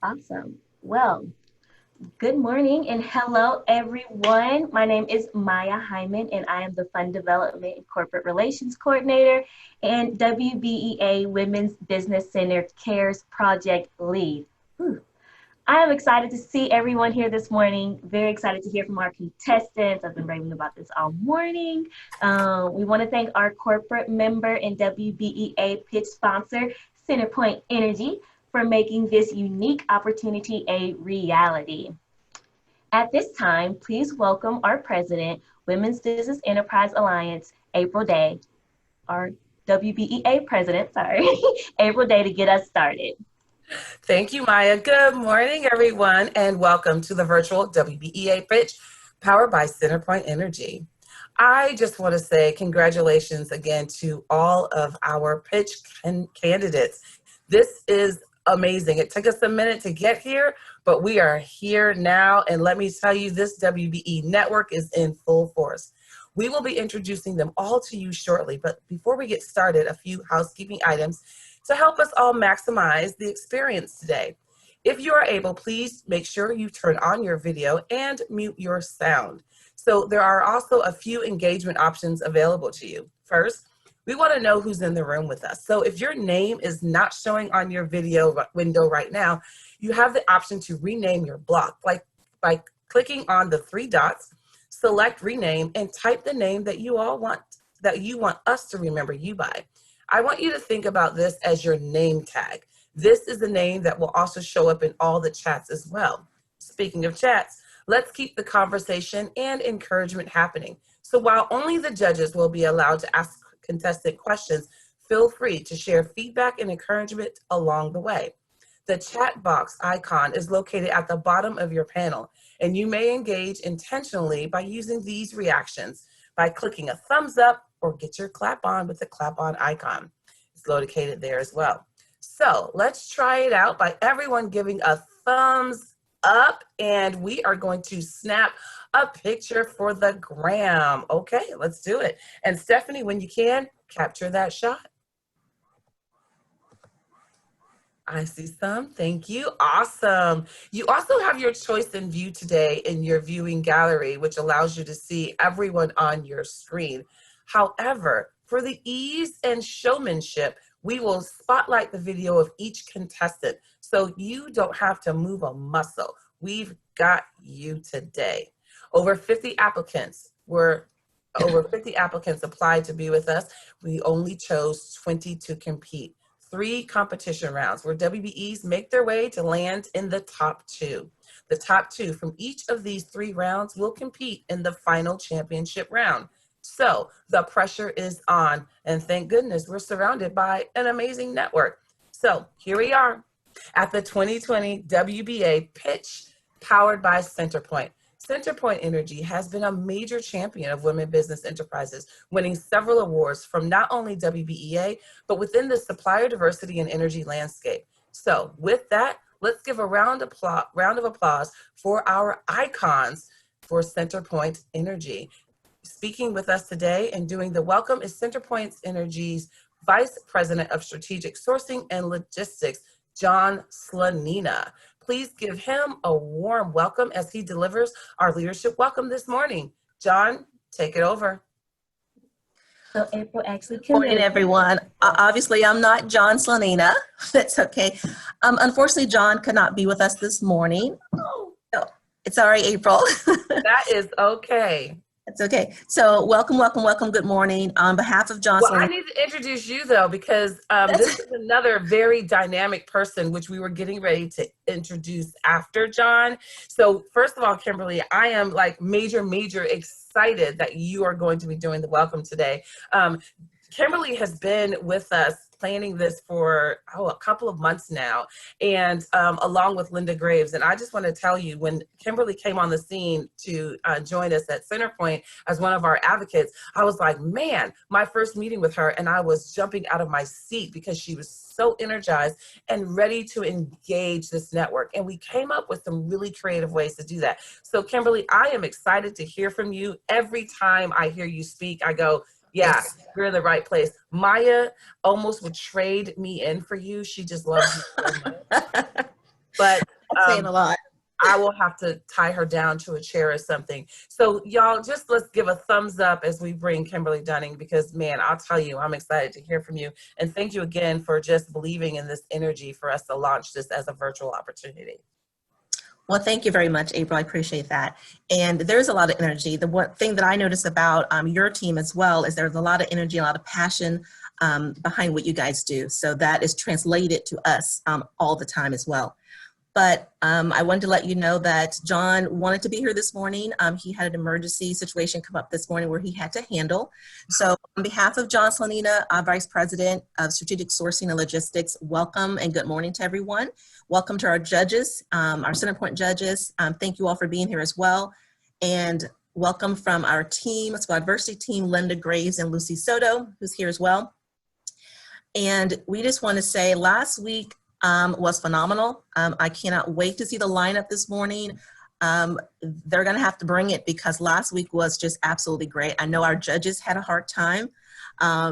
Awesome. Well, good morning and hello, everyone. My name is Maya Hyman, and I am the Fund Development and Corporate Relations Coordinator and WBEA Women's Business Center CARES Project Lead. Whew. I am excited to see everyone here this morning. Very excited to hear from our contestants. I've been raving about this all morning. We want to thank our corporate member and WBEA pitch sponsor, CenterPoint Energy, for making this unique opportunity a reality. At this time, please welcome our president, Women's Business Enterprise Alliance, April Day, our WBEA president, April Day, to get us started. Thank you, Maya. Good morning, everyone, and welcome to the virtual WBEA pitch powered by CenterPoint Energy. I just want to say congratulations again to all of our pitch candidates. This is amazing. It took us a minute to get here, but we are here now. And let me tell you, this WBE network is in full force. We will be introducing them all to you shortly. But before we get started, a few housekeeping items to help us all maximize the experience today. If you are able, please make sure you turn on your video and mute your sound. So there are also a few engagement options available to you. First, we want to know who's in the room with us. So if your name is not showing on your video window right now, you have the option to rename your block by clicking on the three dots, select rename, and type the name that you want us to remember you by. I want you to think about this as your name tag. This is the name that will also show up in all the chats as well. Speaking of chats, let's keep the conversation and encouragement happening. So while only the judges will be allowed to ask contestant questions, feel free to share feedback and encouragement along the way. The chat box icon is located at the bottom of your panel, and you may engage intentionally by using these reactions by clicking a thumbs up or get your clap on with the clap on icon. It's located there as well. So let's try it out by everyone giving a thumbs up, and we are going to snap a picture for the gram. Okay, let's do it. And Stephanie, when you can, capture that shot. I see some. Thank you. Awesome. You also have your choice in view today in your viewing gallery, which allows you to see everyone on your screen. However, for the ease and showmanship, we will spotlight the video of each contestant so you don't have to move a muscle. We've got you today. Over 50 applicants applied to be with us. We only chose 20 to compete. 3 competition rounds where WBEs make their way to land in the top 2. The top 2 from each of these 3 rounds will compete in the final championship round. So the pressure is on, and thank goodness we're surrounded by an amazing network. So here we are at the 2020 WBA pitch powered by CenterPoint. CenterPoint Energy has been a major champion of women business enterprises, winning several awards from not only WBEA, but within the supplier diversity and energy landscape. So with that, let's give a round of applause for our icons for CenterPoint Energy. Speaking with us today and doing the welcome is CenterPoint Energy's Vice President of Strategic Sourcing and Logistics, John Slanina. Please give him a warm welcome as he delivers our leadership welcome this morning. John, take it over. So April actually Good morning, everyone. Obviously, I'm not John Slanina. That's okay. Unfortunately, John could not be with us this morning. So it's all right, April. That is okay. It's okay. So welcome. Good morning. On behalf of John Well, I need to introduce you, though, because this is another very dynamic person, which we were getting ready to introduce after John. So first of all, Kimberly, I am like major excited that you are going to be doing the welcome today. Kimberly has been with us planning this for a couple of months now, and along with Linda Graves. And I just want to tell you, when Kimberly came on the scene to join us at CenterPoint as one of our advocates, I was like, man, my first meeting with her, and I was jumping out of my seat because she was so energized and ready to engage this network. And we came up with some really creative ways to do that. So Kimberly, I am excited to hear from you. Every time I hear you speak, I go, yeah, you're in the right place. Maya almost would trade me in for you. She just loves you so much. But saying a lot. I will have to tie her down to a chair or something. So y'all, just let's give a thumbs up as we bring Kimberly Dunning, because man, I'll tell you, I'm excited to hear from you. And thank you again for just believing in this energy for us to launch this as a virtual opportunity. Well, thank you very much, April. I appreciate that. And there's a lot of energy. The one thing that I noticed about your team as well is there's a lot of energy, a lot of passion behind what you guys do. So that is translated to us all the time as well. But I wanted to let you know that John wanted to be here this morning. He had an emergency situation come up this morning where he had to handle. So on behalf of John Slanina, Vice President of Strategic Sourcing and Logistics, welcome and good morning to everyone. Welcome to our judges, our CenterPoint judges. Thank you all for being here as well. And welcome from our team, Squad Diversity team, Linda Graves and Lucy Soto, who's here as well. And we just want to say last week, was phenomenal. I cannot wait to see the lineup this morning. They're going to have to bring it because last week was just absolutely great. I know our judges had a hard time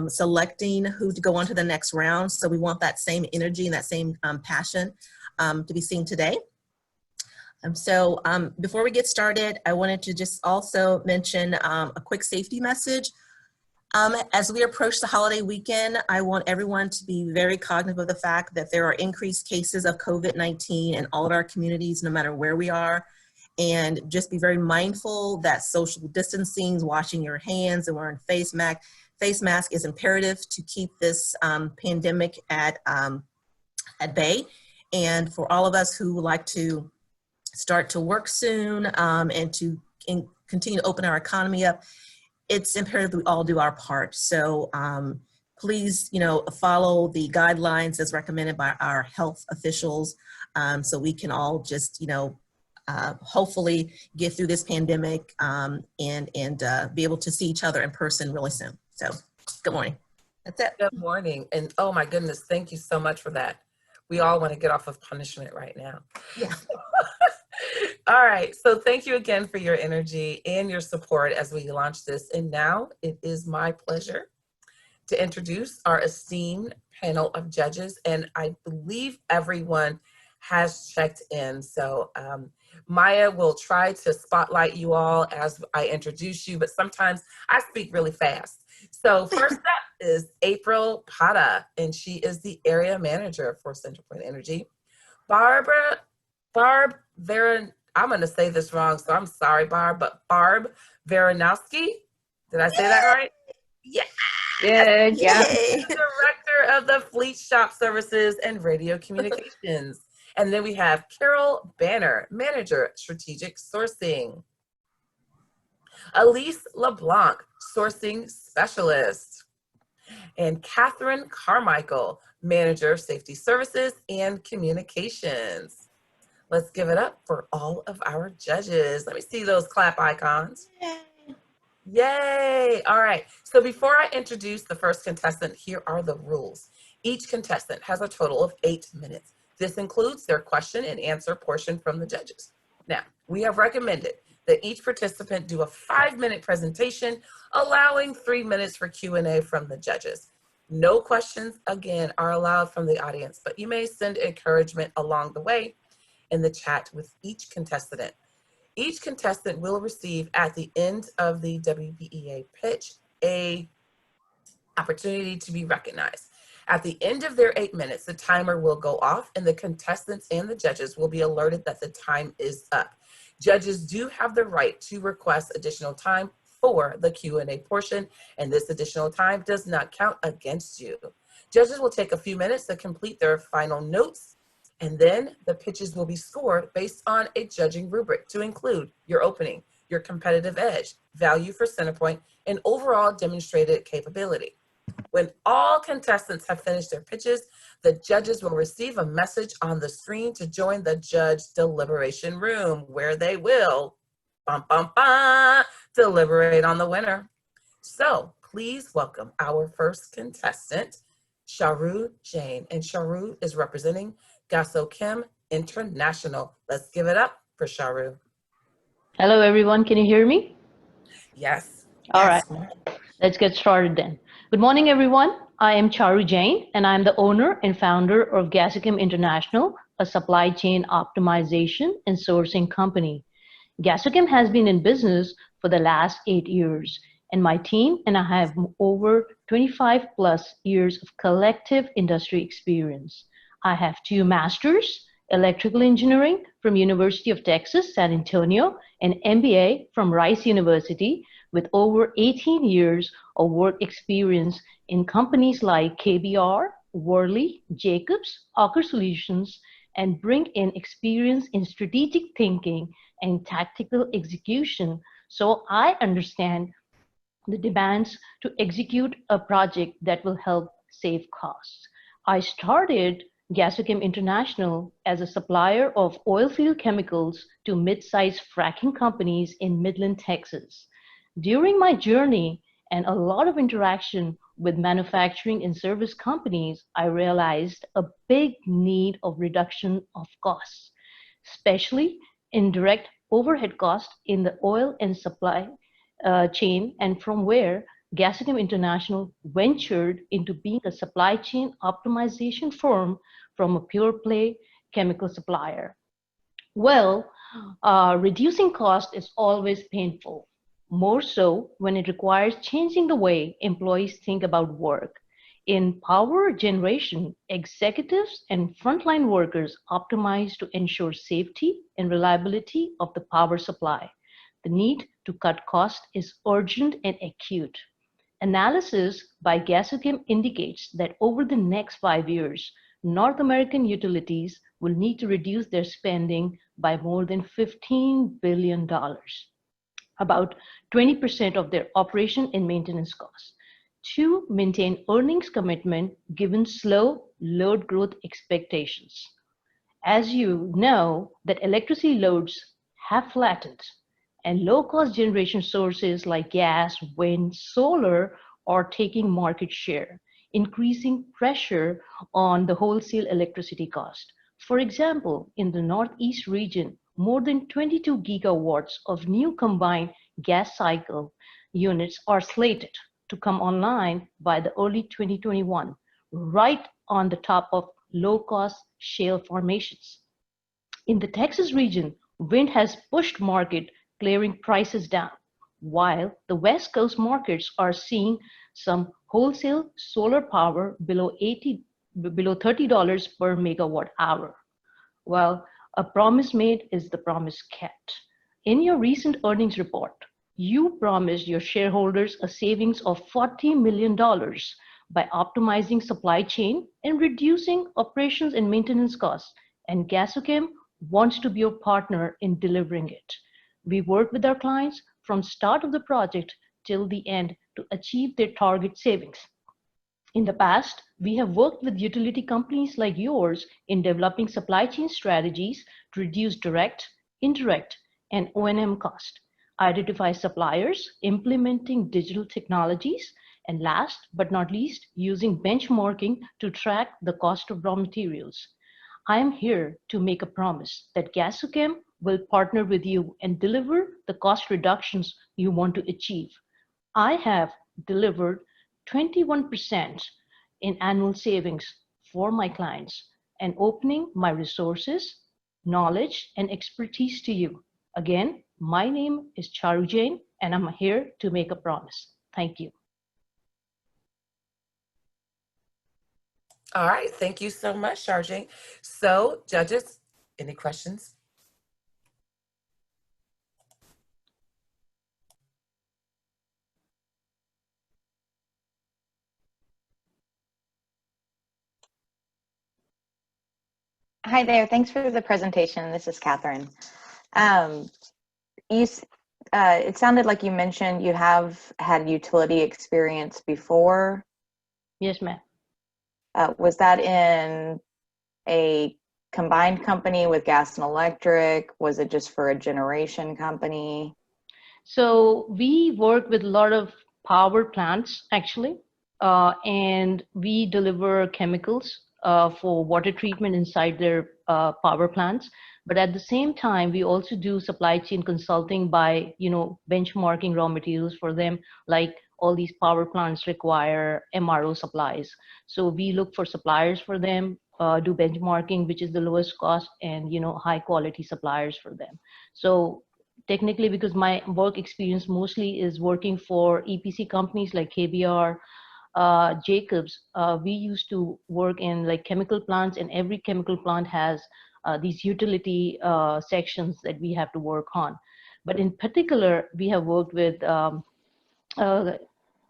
selecting who to go on to the next round. So we want that same energy and that same passion to be seen today. So before we get started, I wanted to just also mention a quick safety message. As we approach the holiday weekend, I want everyone to be very cognizant of the fact that there are increased cases of COVID-19 in all of our communities, no matter where we are. And just be very mindful that social distancing, washing your hands, and wearing face mask is imperative to keep this pandemic at bay. And for all of us who would like to start to work soon and to continue to open our economy up, it's imperative that we all do our part. So please, follow the guidelines as recommended by our health officials so we can all just, hopefully get through this pandemic and be able to see each other in person really soon. So good morning. That's it. Good morning. And oh my goodness, thank you so much for that. We all want to get off of punishment right now. Yeah. All right, so thank you again for your energy and your support as we launch this. And now it is my pleasure to introduce our esteemed panel of judges. And I believe everyone has checked in. So Maya will try to spotlight you all as I introduce you, but sometimes I speak really fast. So first up is April Pata, and she is the area manager for CenterPoint Energy. Barb Varan, I'm going to say this wrong, so I'm sorry, Barb, but Barb Varanowski, did I say that right? Yeah. Good, yeah. Director of the Fleet Shop Services and Radio Communications. And then we have Carol Banner, Manager, Strategic Sourcing. Elise LeBlanc, Sourcing Specialist. And Catherine Carmichael, Manager, Safety Services and Communications. Let's give it up for all of our judges. Let me see those clap icons. Yay. Yay. All right. So before I introduce the first contestant, here are the rules. Each contestant has a total of 8 minutes. This includes their question and answer portion from the judges. Now, we have recommended that each participant do a 5-minute presentation, allowing 3 minutes for Q&A from the judges. No questions, again, are allowed from the audience, but you may send encouragement along the way in the chat with each contestant. Each contestant will receive at the end of the WBEA pitch a opportunity to be recognized. At the end of their 8 minutes, the timer will go off and the contestants and the judges will be alerted that the time is up. Judges do have the right to request additional time for the Q&A portion, and this additional time does not count against you. Judges will take a few minutes to complete their final notes, and then the pitches will be scored based on a judging rubric to include your opening, your competitive edge, value for CenterPoint, and overall demonstrated capability. When all contestants have finished their pitches, the judges will receive a message on the screen to join the judge deliberation room, where they will deliberate on the winner. So please welcome our first contestant, Charu Jain. And Charu is representing Gasochem International. Let's give it up for Charu. Hello, everyone. Can you hear me? Yes. All right. Let's get started then. Good morning, everyone. I am Charu Jain, and I'm the owner and founder of Gasochem International, a supply chain optimization and sourcing company. Gasochem has been in business for the last 8 years, and my team and I have over 25 plus years of collective industry experience. I have 2 masters, electrical engineering from University of Texas, San Antonio, and MBA from Rice University with over 18 years of work experience in companies like KBR, Worley, Jacobs, Ocker Solutions, and bring in experience in strategic thinking and tactical execution. So I understand the demands to execute a project that will help save costs. I started Gasochem International as a supplier of oilfield chemicals to mid-sized fracking companies in Midland, Texas. During my journey and a lot of interaction with manufacturing and service companies, I realized a big need of reduction of costs, especially indirect overhead costs in the oil and supply chain, and from where Gasochem International ventured into being a supply chain optimization firm from a pure play chemical supplier. Well, reducing cost is always painful, more so when it requires changing the way employees think about work. In power generation, executives and frontline workers optimize to ensure safety and reliability of the power supply. The need to cut cost is urgent and acute. Analysis by Gasochem indicates that over the next 5 years, North American utilities will need to reduce their spending by more than $15 billion, about 20% of their operation and maintenance costs, to maintain earnings commitment given slow load growth expectations. As you know, that electricity loads have flattened, and low-cost generation sources like gas, wind, solar are taking market share, increasing pressure on the wholesale electricity cost. For example, in the Northeast region, more than 22 gigawatts of new combined gas cycle units are slated to come online by the early 2021, right on the top of low-cost shale formations. In the Texas region, wind has pushed market, clearing prices down, while the West Coast markets are seeing some wholesale solar power below $30 per megawatt hour. Well, a promise made is the promise kept. In your recent earnings report, you promised your shareholders a savings of $40 million by optimizing supply chain and reducing operations and maintenance costs, and Gasochem wants to be your partner in delivering it. We work with our clients from start of the project till the end to achieve their target savings. In the past, we have worked with utility companies like yours in developing supply chain strategies to reduce direct, indirect, and O&M cost, identify suppliers, implementing digital technologies, and last but not least, using benchmarking to track the cost of raw materials. I am here to make a promise that Gasochem will partner with you and deliver the cost reductions you want to achieve. I have delivered 21% in annual savings for my clients and opening my resources, knowledge, and expertise to you. Again, my name is Charu Jain, and I'm here to make a promise. Thank you. All right, thank you so much, Charging. So, judges, any questions? Hi there. Thanks for the presentation. This is Catherine. It sounded like you mentioned you have had utility experience before. Yes, ma'am. Was that in a combined company with gas and electric? Was it just for a generation company? So we work with a lot of power plants, actually, and we deliver chemicals for water treatment inside their power plants. But at the same time, we also do supply chain consulting by, benchmarking raw materials for them, like all these power plants require MRO supplies. So we look for suppliers for them, do benchmarking, which is the lowest cost and, high quality suppliers for them. So technically, because my work experience mostly is working for EPC companies like KBR, Jacobs, we used to work in like chemical plants, and every chemical plant has these utility sections that we have to work on. But in particular, we have worked with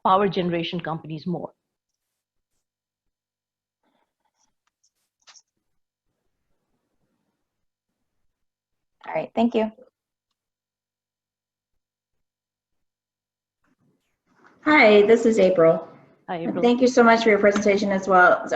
power generation companies more. All right, thank you. Hi, this is April. Hi, April. Thank you so much for your presentation as well.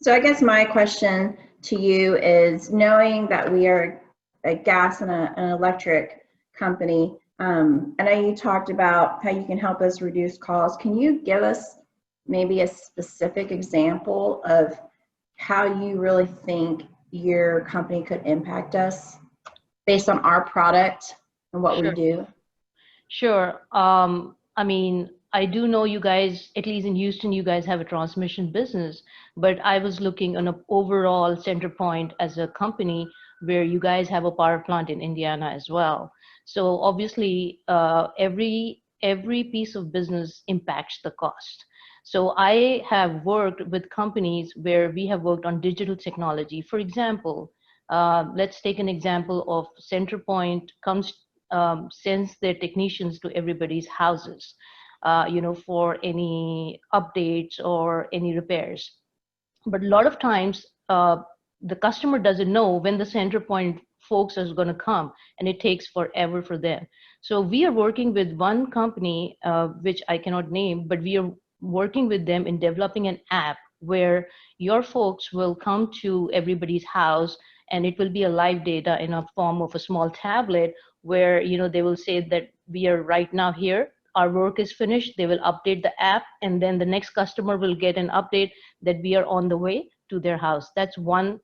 So I guess my question to you is, knowing that we are a gas and an electric company, I know you talked about how you can help us reduce costs. Can you give us maybe a specific example of how you really think your company could impact us based on our product and what we do? Sure. I mean, I do know you guys, at least in Houston, you guys have a transmission business, but I was looking on an overall Centerpoint as a company where you guys have a power plant in Indiana as well. So obviously, every piece of business impacts the cost. So I have worked with companies where we have worked on digital technology. For example, let's take an example of Centerpoint sends their technicians to everybody's houses, for any updates or any repairs. But a lot of times, the customer doesn't know when the Centerpoint folks are going to come, and it takes forever for them. So we are working with one company, which I cannot name, but we are working with them in developing an app where your folks will come to everybody's house, and it will be a live data in a form of a small tablet where, they will say that we are right now here, our work is finished, they will update the app, and then the next customer will get an update that we are on the way to their house. That's one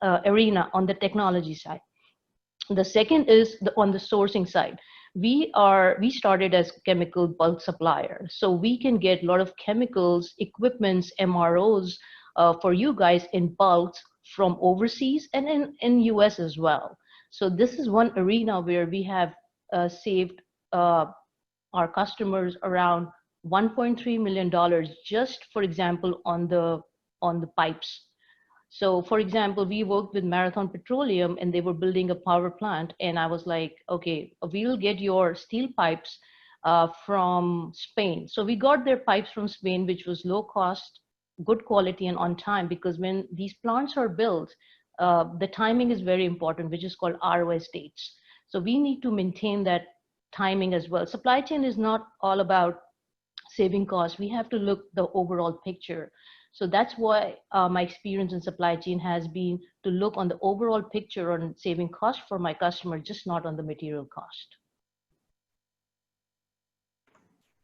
arena on the technology side. The second is on the sourcing side. We started as chemical bulk supplier, so we can get a lot of chemicals, equipments, MROs for you guys in bulk from overseas and in US as well. So this is one arena where we have saved our customers around $1.3 million just, for example, on the pipes. So for example, we worked with Marathon Petroleum, and they were building a power plant, and I was like, okay, we will get your steel pipes from Spain. So we got their pipes from Spain, which was low cost, good quality, and on time, because when these plants are built, the timing is very important, which is called ROS dates. So we need to maintain that timing as well. Supply chain is not all about saving costs. We have to look the overall picture. So that's why my experience in supply chain has been to look on the overall picture on saving cost for my customer, just not on the material cost.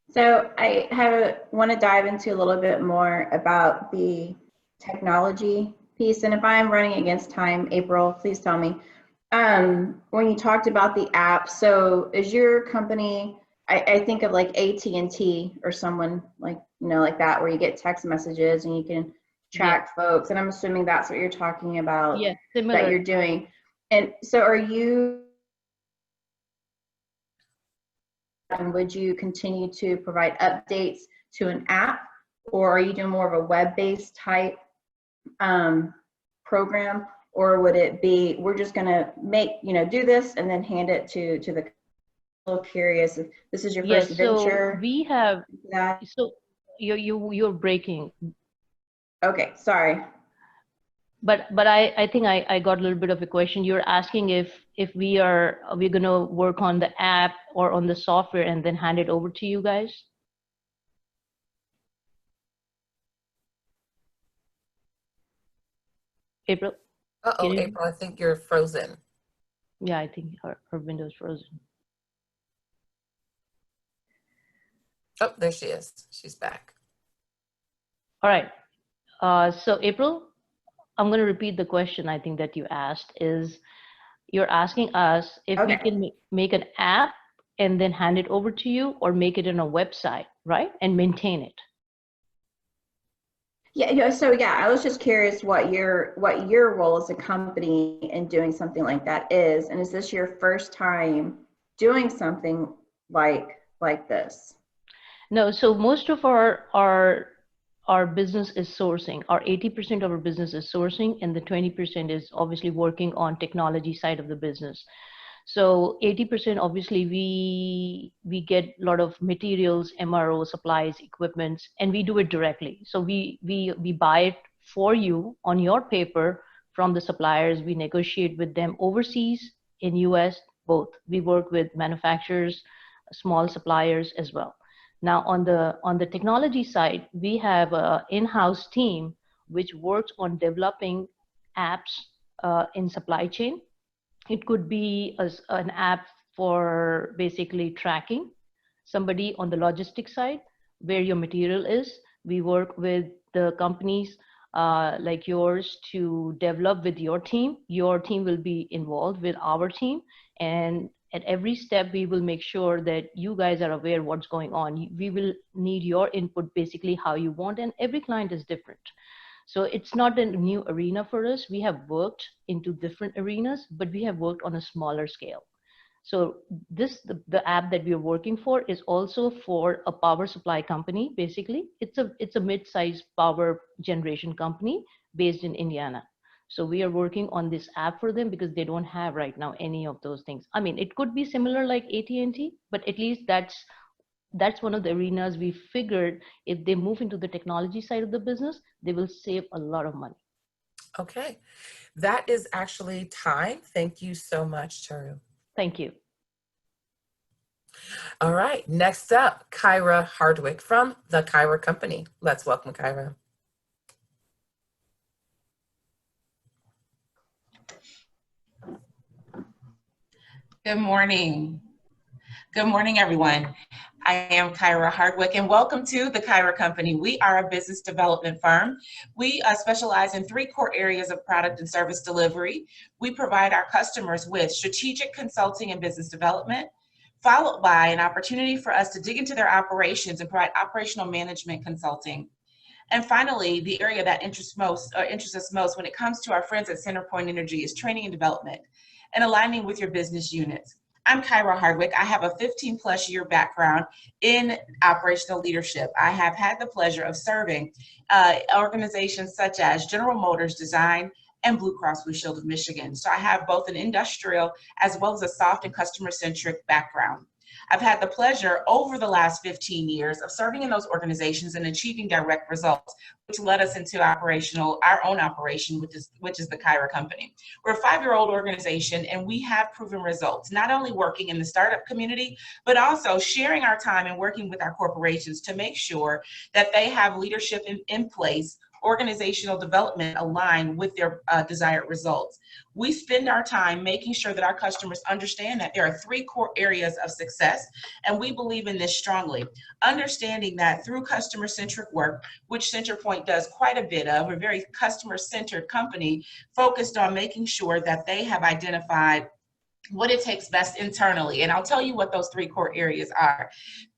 So I want to dive into a little bit more about the technology piece. And if I'm running against time, April, please tell me. When you talked about the app, so is your company, I think of like AT&T or someone like, like that, where you get text messages and you can track folks. And I'm assuming that's what you're talking about, similar. that you're doing. And so would you continue to provide updates to an app, or are you doing more of a web-based type program? Or would it be, we're just gonna do this and then hand it to the, a little curious if this is your first venture? So we have, so you're breaking. Okay, sorry. But I think I got a little bit of a question. You're asking if we're gonna work on the app or on the software and then hand it over to you guys? April? Uh-oh, April, I think you're frozen. Yeah, I think her window's frozen. Oh, there she is. She's back. All right. So April, I'm going to repeat the question I think that you asked is, you're asking us if we can make an app and then hand it over to you, or make it in a website, right? And maintain it. So I was just curious what your role as a company in doing something like that is, and is this your first time doing something like this? No, so most of our business is sourcing. Our 80% of our business is sourcing, and the 20% is obviously working on technology side of the business. So 80% obviously we get a lot of materials, MRO, supplies, equipments, and we do it directly. So we buy it for you on your paper from the suppliers. We negotiate with them overseas, in US, both. We work with manufacturers, small suppliers as well. Now on the technology side, we have an in-house team which works on developing apps in supply chain. It could be an app for basically tracking somebody on the logistics side, where your material is. We work with the companies like yours to develop with your team. Your team will be involved with our team. And at every step, we will make sure that you guys are aware what's going on. We will need your input, basically how you want, and every client is different. So it's not a new arena for us. We have worked into different arenas, but we have worked on a smaller scale. So the app that we are working for is also for a power supply company. Basically, it's a mid-sized power generation company based in Indiana. So we are working on this app for them because they don't have right now any of those things. I mean, it could be similar like AT&T, but at least that's one of the arenas we figured if they move into the technology side of the business, they will save a lot of money. Okay, that is actually time. Thank you so much, Charu. Thank you. All right, next up, Kyra Hardwick from the Kyra Company. Let's welcome Kyra. Good morning. Good morning, everyone. I am Kyra Hardwick, and welcome to the Kyra Company. We are a business development firm. We specialize in 3 core areas of product and service delivery. We provide our customers with strategic consulting and business development, followed by an opportunity for us to dig into their operations and provide operational management consulting. And finally, the area that interests us most when it comes to our friends at Centerpoint Energy is training and development and aligning with your business units. I'm Kyra Hardwick. I have a 15+ year background in operational leadership. I have had the pleasure of serving organizations such as General Motors Design and Blue Cross Blue Shield of Michigan. So I have both an industrial as well as a soft and customer-centric background. I've had the pleasure over the last 15 years of serving in those organizations and achieving direct results, which led us into our own operation, which is the Kyra Company. We're a 5-year-old organization, and we have proven results, not only working in the startup community, but also sharing our time and working with our corporations to make sure that they have leadership in place, organizational development aligned with their desired results. We spend our time making sure that our customers understand that there are 3 core areas of success, and we believe in this strongly. Understanding that through customer-centric work, which Centerpoint does quite a bit of, a very customer-centered company focused on making sure that they have identified what it takes best internally. And I'll tell you what those 3 core areas are: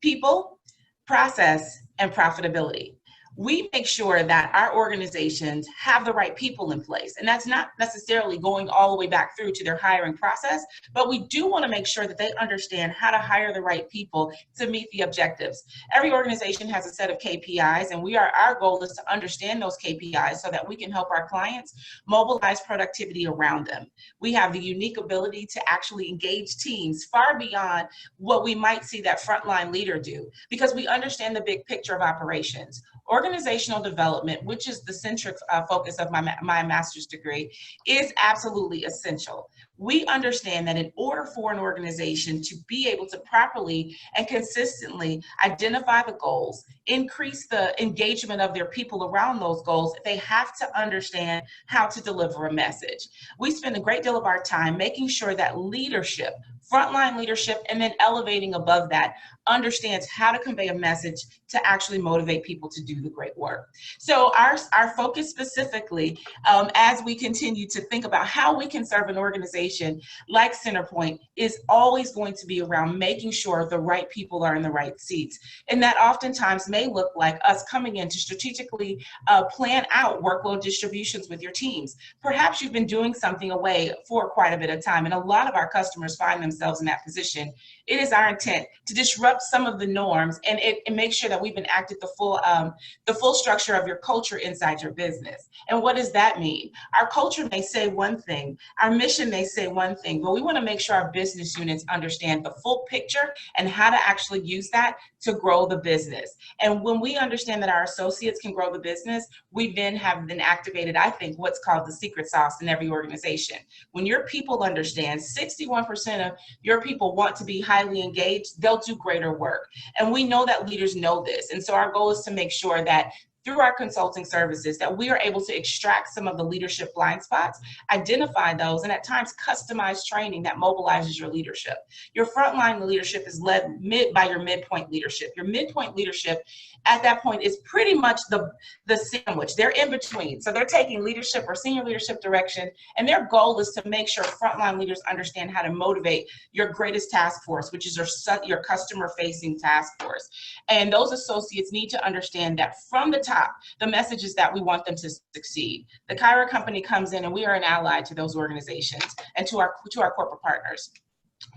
people, process, and profitability. We make sure that our organizations have the right people in place. And that's not necessarily going all the way back through to their hiring process, but we do want to make sure that they understand how to hire the right people to meet the objectives. Every organization has a set of KPIs, and our goal is to understand those KPIs so that we can help our clients mobilize productivity around them. We have the unique ability to actually engage teams far beyond what we might see that frontline leader do, because we understand the big picture of operations. Organizational development, which is the centric focus of my master's degree, is absolutely essential. We understand that in order for an organization to be able to properly and consistently identify the goals, increase the engagement of their people around those goals, they have to understand how to deliver a message. We spend a great deal of our time making sure that leadership, frontline leadership, and then elevating above that, understands how to convey a message to actually motivate people to do the great work. So our focus specifically, as we continue to think about how we can serve an organization like Centerpoint, is always going to be around making sure the right people are in the right seats. And that oftentimes may look like us coming in to strategically plan out workload distributions with your teams. Perhaps you've been doing something away for quite a bit of time, and a lot of our customers find themselves in that position. It is our intent to disrupt some of the norms and make sure that we've enacted the full structure of your culture inside your business. And what does that mean? Our culture may say one thing, our mission may say one thing, but we want to make sure our business units understand the full picture and how to actually use that to grow the business. And when we understand that our associates can grow the business, we then have been activated, I think, what's called the secret sauce in every organization. When your people understand 61% of your people want to be highly engaged, they'll do greater work. And we know that leaders know this. And so our goal is to make sure that through our consulting services that we are able to extract some of the leadership blind spots, identify those, and at times customize training that mobilizes your leadership. Your frontline leadership is led by your midpoint leadership. Your midpoint leadership at that point is pretty much the sandwich. They're in between. So they're taking leadership or senior leadership direction, and their goal is to make sure frontline leaders understand how to motivate your greatest task force, which is your customer-facing task force. And those associates need to understand that from the top, the message is that we want them to succeed. The Kyra company comes in and we are an ally to those organizations and to our corporate partners.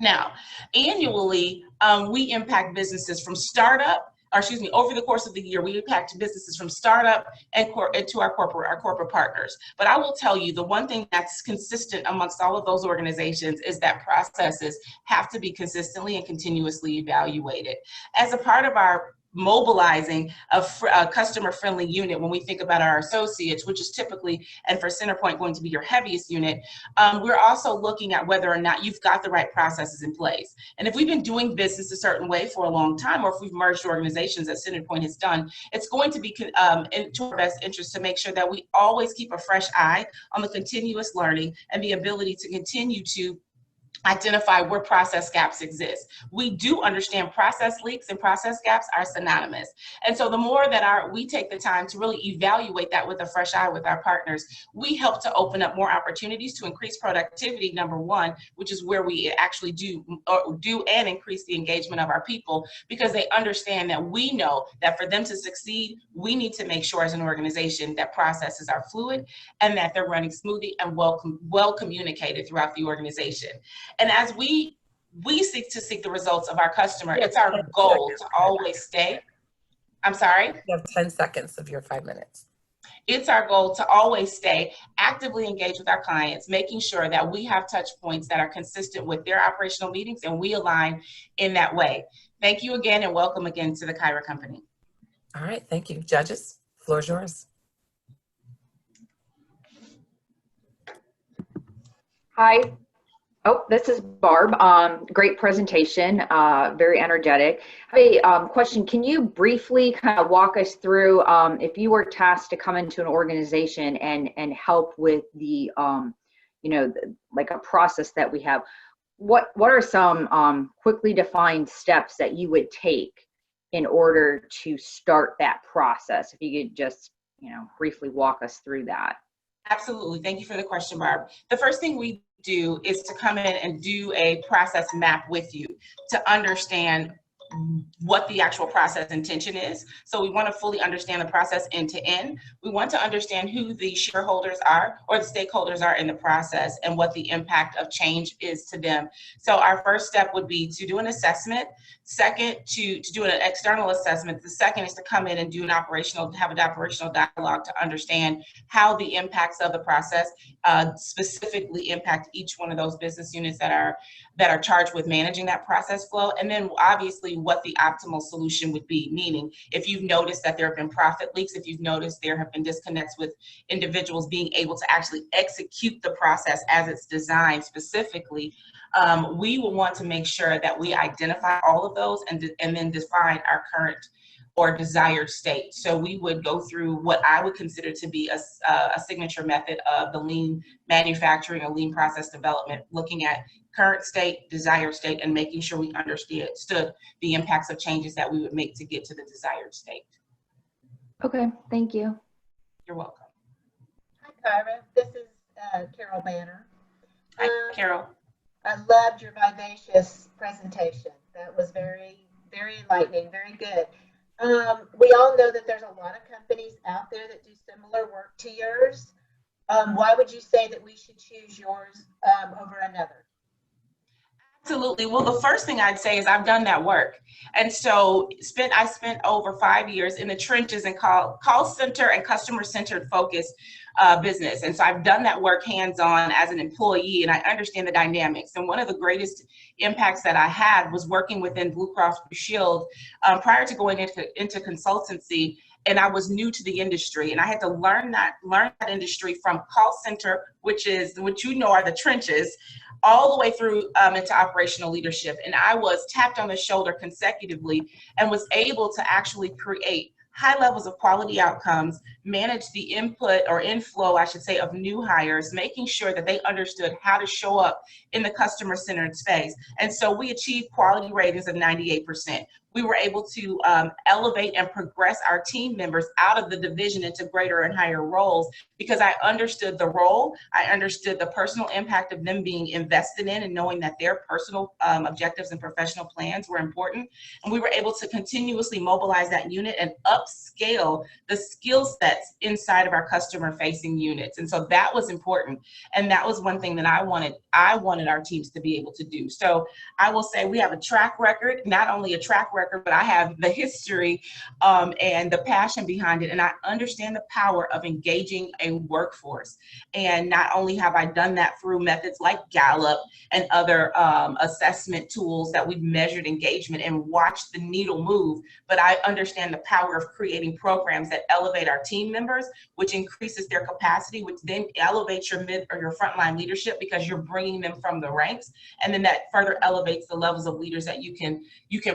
Now, annually, we impact businesses from over the course of the year, we impact businesses from startup and to our corporate partners. But I will tell you, the one thing that's consistent amongst all of those organizations is that processes have to be consistently and continuously evaluated. As a part of our mobilizing a customer-friendly unit, when we think about our associates, which is typically, and for Centerpoint, going to be your heaviest unit, we're also looking at whether or not you've got the right processes in place. And if we've been doing business a certain way for a long time, or if we've merged organizations as Centerpoint has done, it's going to be to our best interest to make sure that we always keep a fresh eye on the continuous learning and the ability to continue to identify where process gaps exist. We do understand process leaks and process gaps are synonymous. And so the more that we take the time to really evaluate that with a fresh eye with our partners, we help to open up more opportunities to increase productivity, number one, which is where we actually do and increase the engagement of our people, because they understand that we know that for them to succeed, we need to make sure as an organization that processes are fluid and that they're running smoothly and well communicated throughout the organization. And as we seek the results of our customer, it's our goal to always stay. I'm sorry? You have 10 seconds of your 5 minutes. It's our goal to always stay actively engaged with our clients, making sure that we have touch points that are consistent with their operational meetings, and we align in that way. Thank you again, and welcome again to the Kyra company. All right, thank you. Judges, floor is yours. Hi. Oh, this is Barb. Great presentation, very energetic. I have a question. Can you briefly kind of walk us through if you were tasked to come into an organization and help with the, like a process that we have, what are some quickly defined steps that you would take in order to start that process? If you could just, briefly walk us through that. Absolutely. Thank you for the question, Barb. The first thing we do is to come in and do a process map with you to understand what the actual process intention is. So we want to fully understand the process end to end. We want to understand who the shareholders are or the stakeholders are in the process and what the impact of change is to them. So our first step would be to do an assessment. Second, to do an external assessment. The second is to come in and have an operational dialogue to understand how the impacts of the process specifically impact each one of those business units that are charged with managing that process flow. And then obviously what the optimal solution would be, meaning if you've noticed that there have been profit leaks, if you've noticed there have been disconnects with individuals being able to actually execute the process as it's designed specifically, we will want to make sure that we identify all of those and then define our current or desired state. So we would go through what I would consider to be a signature method of the lean manufacturing or lean process development, looking at current state, desired state, and making sure we understood the impacts of changes that we would make to get to the desired state. Okay, thank you. You're welcome. Hi, Kyra. This is Carol Banner. Hi, Carol. I loved your vivacious presentation. That was very, very enlightening, very good. We all know that there's a lot of companies out there that do similar work to yours. Why would you say that we should choose yours over another? Absolutely. Well, the first thing I'd say is I've done that work. And so I spent over 5 years in the trenches and call center and customer-centered focus business. And so I've done that work hands-on as an employee, and I understand the dynamics. And one of the greatest impacts that I had was working within Blue Cross Blue Shield prior to going into consultancy. And I was new to the industry, and I had to learn that industry from call center, which you know are the trenches, all the way through into operational leadership. And I was tapped on the shoulder consecutively and was able to actually create high levels of quality outcomes, manage the input or inflow, I should say, of new hires, making sure that they understood how to show up in the customer-centered space. And so we achieved quality ratings of 98%. We were able to elevate and progress our team members out of the division into greater and higher roles because I understood the role. I understood the personal impact of them being invested in and knowing that their personal objectives and professional plans were important. And we were able to continuously mobilize that unit and upscale the skill sets inside of our customer-facing units. And so that was important. And that was one thing that I wanted our teams to be able to do. So I will say we have a track record, not only a track record, but I have the history and the passion behind it. And I understand the power of engaging a workforce. And not only have I done that through methods like Gallup and other assessment tools that we've measured engagement and watched the needle move, but I understand the power of creating programs that elevate our team members, which increases their capacity, which then elevates your mid or your frontline leadership because you're bringing them from the ranks. And then that further elevates the levels of leaders that you can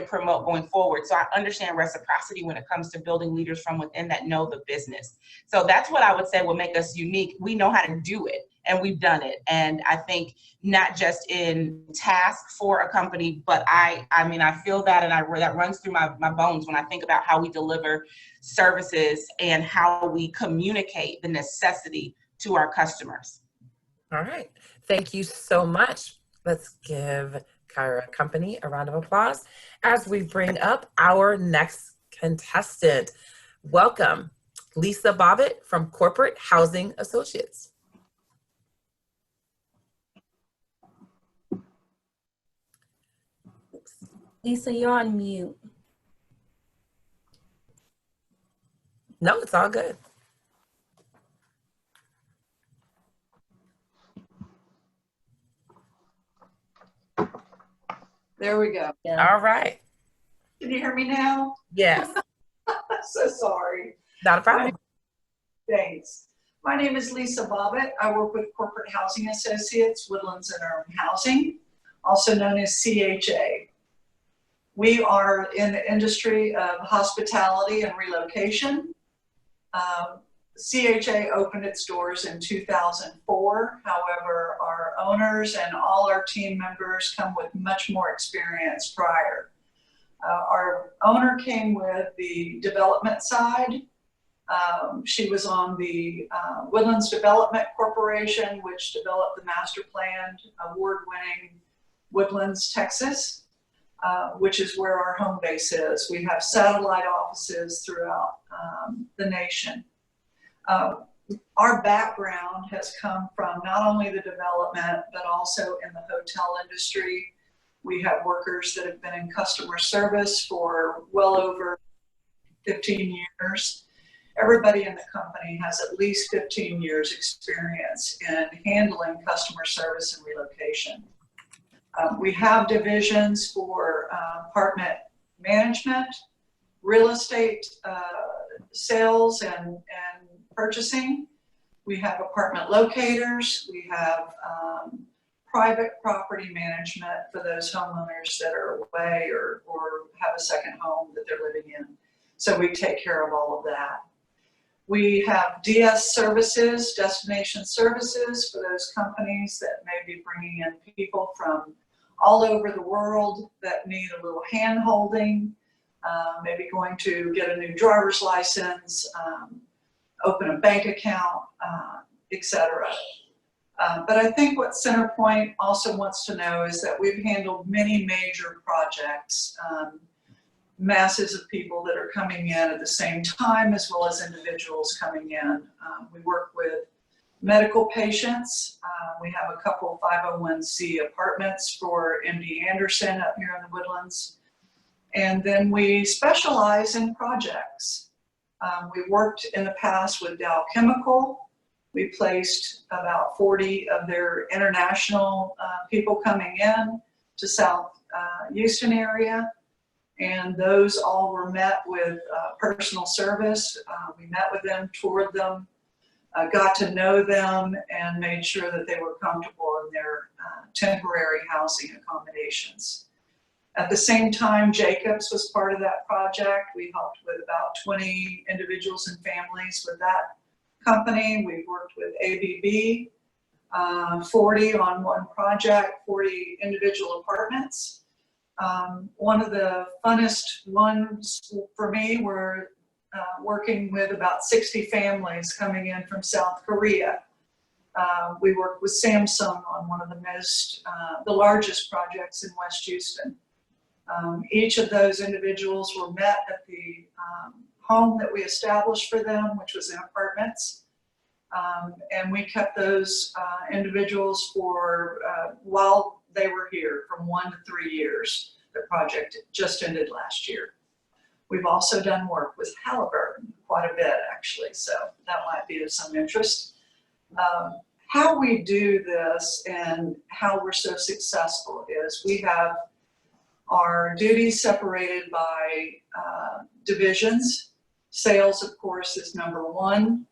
promote going forward. So I understand reciprocity when it comes to building leaders from within that know the business. So that's what I would say will make us unique. We know how to do it and we've done it. And I think not just in task for a company, but I mean, I feel that and that runs through my bones when I think about how we deliver services and how we communicate the necessity to our customers. All right. Thank you so much. Let's give Kyra Company a round of applause as we bring up our next contestant. Welcome, Lisa Bobbit from Corporate Housing Associates. Lisa, you're on mute. No, it's all good. There we go. Yeah. All right. Can you hear me now? Yes. So sorry. Not a problem. Thanks. My name is Lisa Bobbit. I work with Corporate Housing Associates, Woodlands and Urban Housing, also known as CHA. We are in the industry of hospitality and relocation. CHA opened its doors in 2004. However, our owners and all our team members come with much more experience prior. Our owner came with the development side. She was on the Woodlands Development Corporation, which developed the master planned award-winning Woodlands, Texas, which is where our home base is. We have satellite offices throughout the nation. Our background has come from not only the development, but also in the hotel industry. We have workers that have been in customer service for well over 15 years. Everybody in the company has at least 15 years experience in handling customer service and relocation. We have divisions for apartment management, real estate sales and purchasing. We have apartment locators. We have private property management for those homeowners that are away or have a second home that they're living in. So we take care of all of that. We have DS services, destination services, for those companies that may be bringing in people from all over the world that need a little hand holding, maybe going to get a new driver's license, open a bank account, etc. But I think what Centerpoint also wants to know is that we've handled many major projects, masses of people that are coming in at the same time, as well as individuals coming in. We work with medical patients. We have a couple 501c apartments for MD Anderson up here in the Woodlands. And then we specialize in projects. We worked in the past with Dow Chemical. We placed about 40 of their international people coming in to South Houston area. And those all were met with personal service. We met with them, toured them, got to know them, and made sure that they were comfortable in their temporary housing accommodations. At the same time, Jacobs was part of that project. We helped with about 20 individuals and families with that company. We've worked with ABB, 40 on one project, 40 individual apartments. One of the funnest ones for me were working with about 60 families coming in from South Korea. We worked with Samsung on one of the largest projects in West Houston. Each of those individuals were met at the home that we established for them, which was in apartments. And we kept those individuals for while they were here, from 1 to 3 years. The project just ended last year. We've also done work with Halliburton, quite a bit actually, so that might be of some interest. How we do this and how we're so successful is we have our duties separated by divisions. Sales, of course, is number one.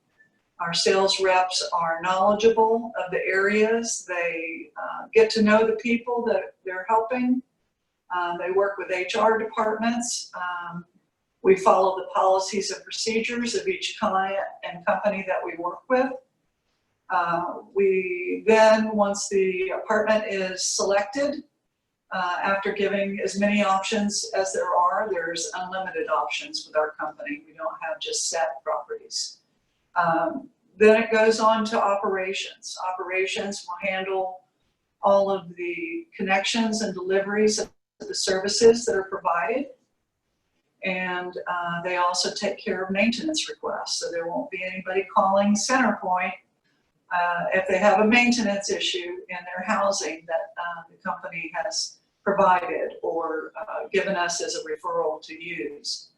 Our sales reps are knowledgeable of the areas. They get to know the people that they're helping. They work with HR departments. We follow the policies and procedures of each client and company that we work with. We then, once the apartment is selected, after giving as many options as there are, there's unlimited options with our company. We don't have just set properties. Then it goes on to operations. Operations will handle all of the connections and deliveries of the services that are provided. And they also take care of maintenance requests. So there won't be anybody calling Centerpoint if they have a maintenance issue in their housing that the company has provided or given us as a referral to use.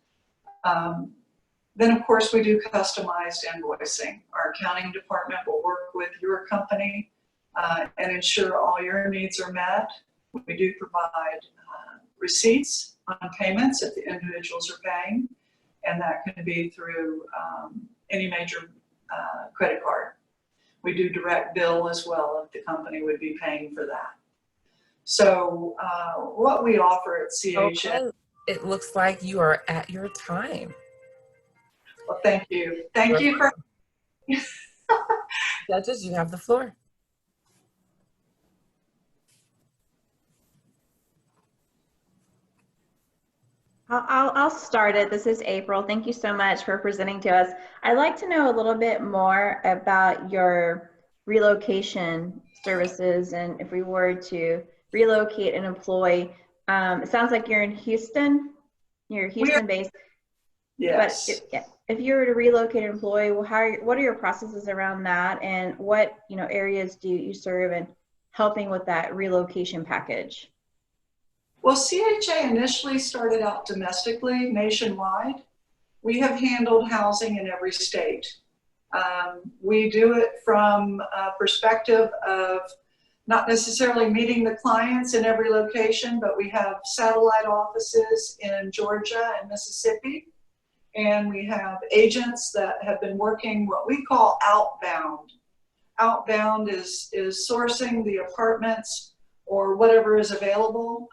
Then of course we do customized invoicing. Our accounting department will work with your company and ensure all your needs are met. We do provide receipts on payments if the individuals are paying, and that can be through any major credit card. We do direct bill as well if the company would be paying for that. So what we offer at CHN. Okay. It looks like you are at your time. Well, thank you. Thank you for. Judges, you have the floor. I'll start it. This is April. Thank you so much for presenting to us. I'd like to know a little bit more about your relocation services, and if we were to relocate an employee. It sounds like you're in Houston. You're Houston based. Yes. But if you were to relocate an employee, well, what are your processes around that, and what areas do you serve in helping with that relocation package? Well, CHA initially started out domestically, nationwide. We have handled housing in every state. We do it from a perspective of not necessarily meeting the clients in every location, but we have satellite offices in Georgia and Mississippi. And we have agents that have been working what we call outbound. Outbound is sourcing the apartments or whatever is available.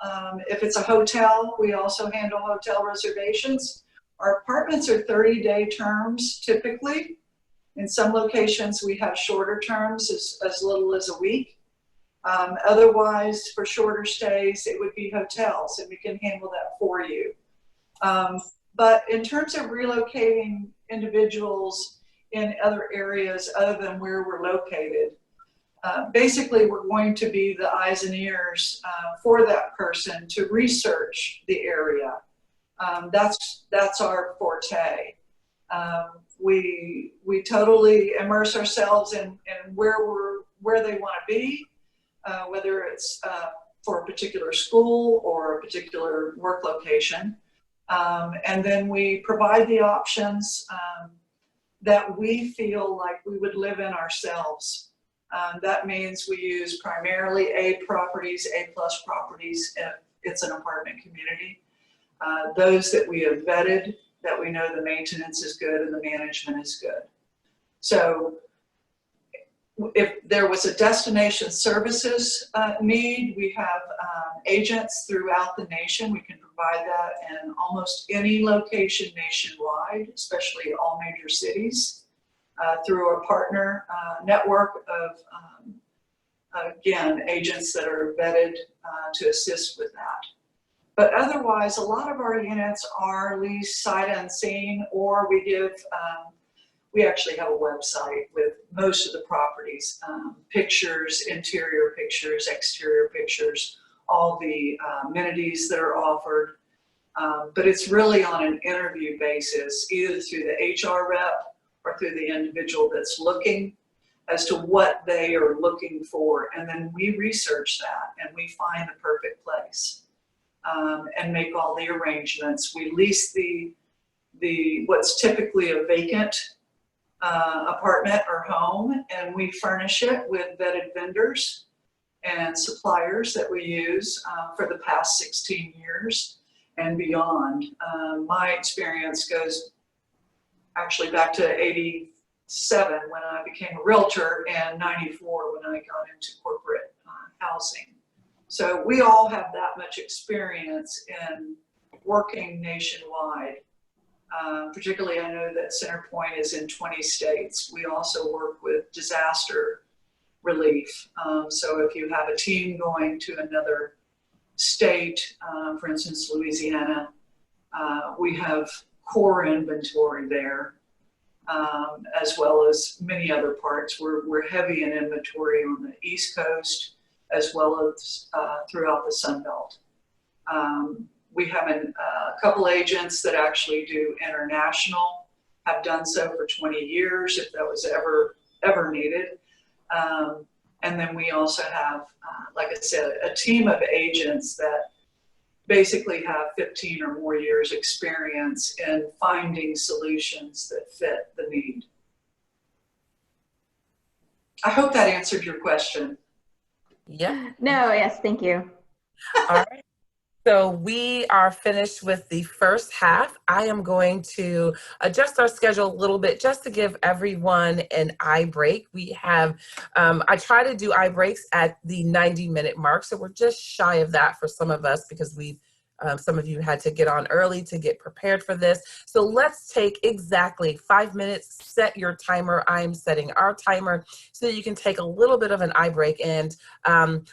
If it's a hotel, we also handle hotel reservations, Our apartments are 30-day terms typically. In some locations, we have shorter terms, as little as a week. Otherwise, for shorter stays, it would be hotels, and we can handle that for you. But in terms of relocating individuals in other areas other than where we're located, basically we're going to be the eyes and ears for that person to research the area. That's our forte. We totally immerse ourselves in where they want to be, whether it's for a particular school or a particular work location. And then we provide the options that we feel like we would live in ourselves. That means we use primarily A properties, A+ properties if it's an apartment community. Those that we have vetted, that we know the maintenance is good and the management is good. So if there was a destination services need, we have agents throughout the nation. We can provide that in almost any location nationwide, especially all major cities, through a partner network of, again, agents that are vetted to assist with that. But otherwise, a lot of our units are leased sight unseen, or we actually have a website with most of the properties, pictures, interior pictures, exterior pictures, all the amenities that are offered. But it's really on an interview basis, either through the HR rep or through the individual that's looking as to what they are looking for. And then we research that and we find the perfect place and make all the arrangements. We lease what's typically a vacant apartment or home, and we furnish it with vetted vendors and suppliers that we use for the past 16 years and beyond. My experience goes actually back to 87 when I became a realtor, and 94 when I got into corporate housing. So we all have that much experience in working nationwide. Particularly, I know that CenterPoint is in 20 states. We also work with disaster relief. So if you have a team going to another state, for instance, Louisiana, we have core inventory there, as well as many other parts. We're heavy in inventory on the East Coast, as well as throughout the Sun Belt. We have a couple agents that actually do international, have done so for 20 years if that was ever needed. And then we also have, like I said, a team of agents that basically have 15 or more years experience in finding solutions that fit the need. I hope that answered your question. Yeah. No, yes, thank you. All right. So we are finished with the first half. I am going to adjust our schedule a little bit just to give everyone an eye break. We have, I try to do eye breaks at the 90-minute mark. So we're just shy of that for some of us because some of you had to get on early to get prepared for this. So let's take exactly 5 minutes, set your timer. I'm setting our timer so that you can take a little bit of an eye break. And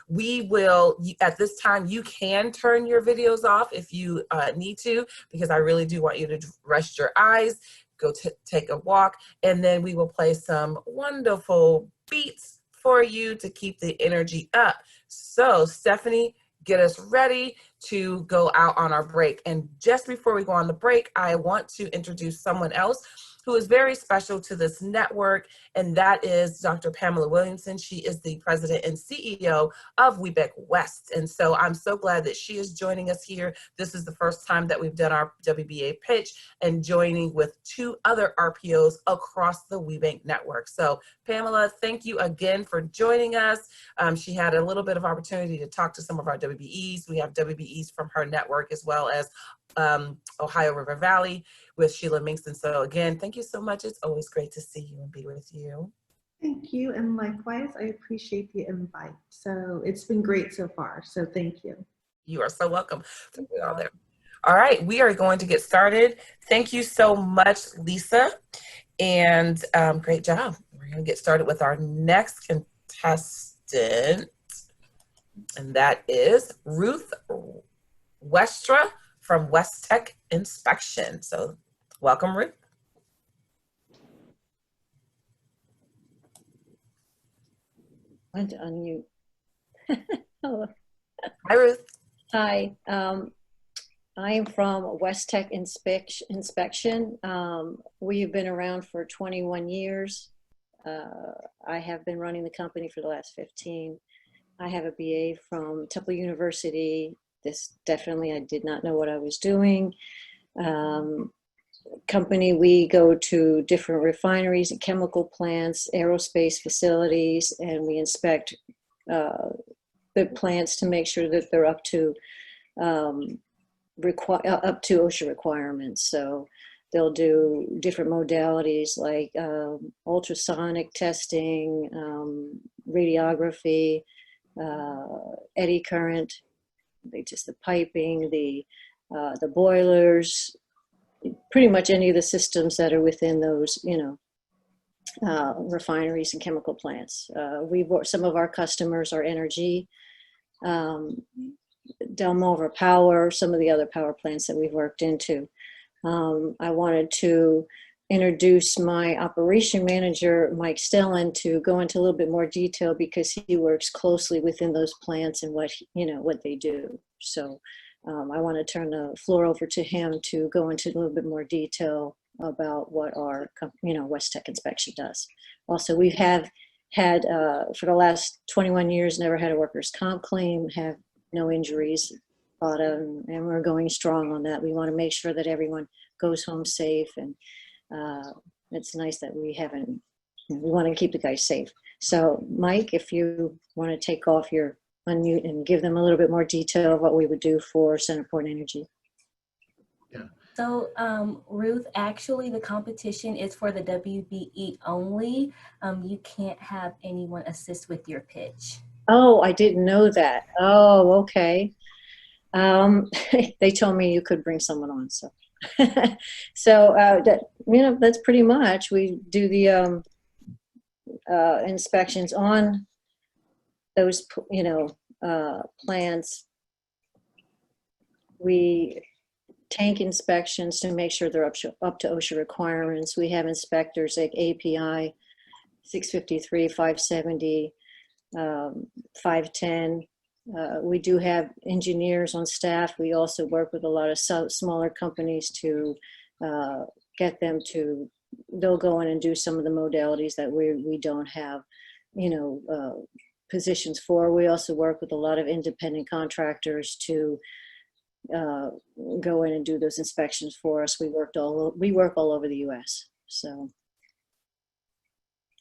we will, at this time, you can turn your videos off if you need to, because I really do want you to rest your eyes, go take a walk, and then we will play some wonderful beats for you to keep the energy up. So Stephanie, get us ready to go out on our break. And just before we go on the break, I want to introduce someone else who is very special to this network, and that is Dr. Pamela Williamson. She is the president and CEO of WBEA West. And so I'm so glad that she is joining us here. This is the first time that we've done our WBEA pitch and joining with 2 other RPOs across the WBEA network. So Pamela, thank you again for joining us. She had a little bit of opportunity to talk to some of our WBEs. We have WBEs from her network as well as Ohio River Valley with Sheila Minkston. So again, thank you so much. It's always great to see you and be with you. Thank you, and likewise, I appreciate the invite. So it's been great so far, so thank you. You are so welcome. All All right, we are going to get started. Thank you so much, Lisa, and great job. We're going to get started with our next contestant, and that is Ruth Westra from Westech Inspection. So welcome, Ruth. I had to unmute. Hello. Hi, Ruth. Hi. I am from Westech Inspection. We've been around for 21 years. I have been running the company for the last 15. I have a BA from Temple University. This definitely, I did not know what I was doing. Company, we go to different refineries and chemical plants, aerospace facilities, and we inspect the plants to make sure that they're up to OSHA requirements. So they'll do different modalities like ultrasonic testing, radiography, eddy current, the piping, the boilers, pretty much any of the systems that are within those, refineries and chemical plants. Some of our customers are energy, Delmarva Power, some of the other power plants that we've worked into. I wanted to introduce my operation manager, Mike Stellan, to go into a little bit more detail because he works closely within those plants and what they do. So I want to turn the floor over to him to go into a little bit more detail about what our Westech Inspection does. Also, we have had for the last 21 years never had a workers' comp claim, have no injuries, and we're going strong on that. We want to make sure that everyone goes home safe, and it's nice that we want to keep the guys safe. So Mike, if you want to take off your unmute and give them a little bit more detail of what we would do for CenterPoint Energy. Yeah. So Ruth, actually the competition is for the WBE only. You can't have anyone assist with your pitch. Oh, I didn't know that. Oh, okay. They told me you could bring someone on, so. That's pretty much, we do the inspections on those, plants. We tank inspections to make sure they're up to OSHA requirements. We have inspectors like API 653, 570, 510. We do have engineers on staff. We also work with a lot of smaller companies to get them to, they'll go in and do some of the modalities that we don't have, positions for. We also work with a lot of independent contractors to go in and do those inspections for us. We work all over the U.S. So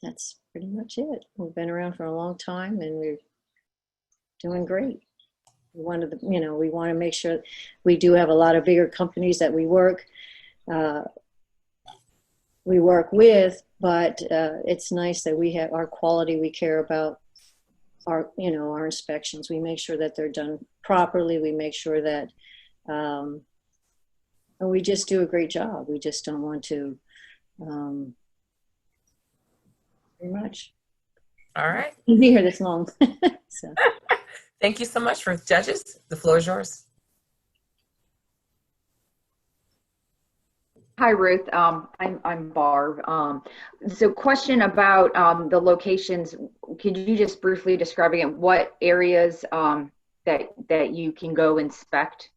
that's pretty much it. We've been around for a long time and we're doing great. We want to make sure we do have a lot of bigger companies that we work with, but it's nice that we have our quality. We care about our inspections. We make sure that they're done properly. We make sure that we just do a great job. We just don't want to very much. All right. You'll be here this long. So. Thank you so much, Ruth. Judges, the floor is yours. Hi, Ruth. I'm Barb. So question about the locations. Could you just briefly describe again what areas that you can go inspect?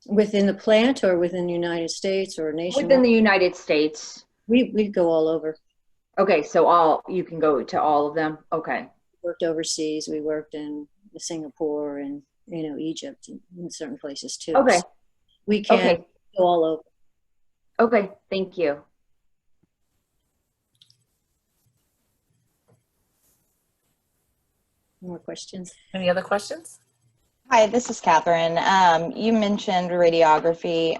Within the plant or within the United States or nationwide? Within the United States. We go all over. Okay, so you can go to all of them? Okay. Worked overseas. We worked in Singapore and Egypt and in certain places too. Okay. So we can go all over. Okay, thank you. More questions? Any other questions? Hi, this is Catherine. You mentioned radiography.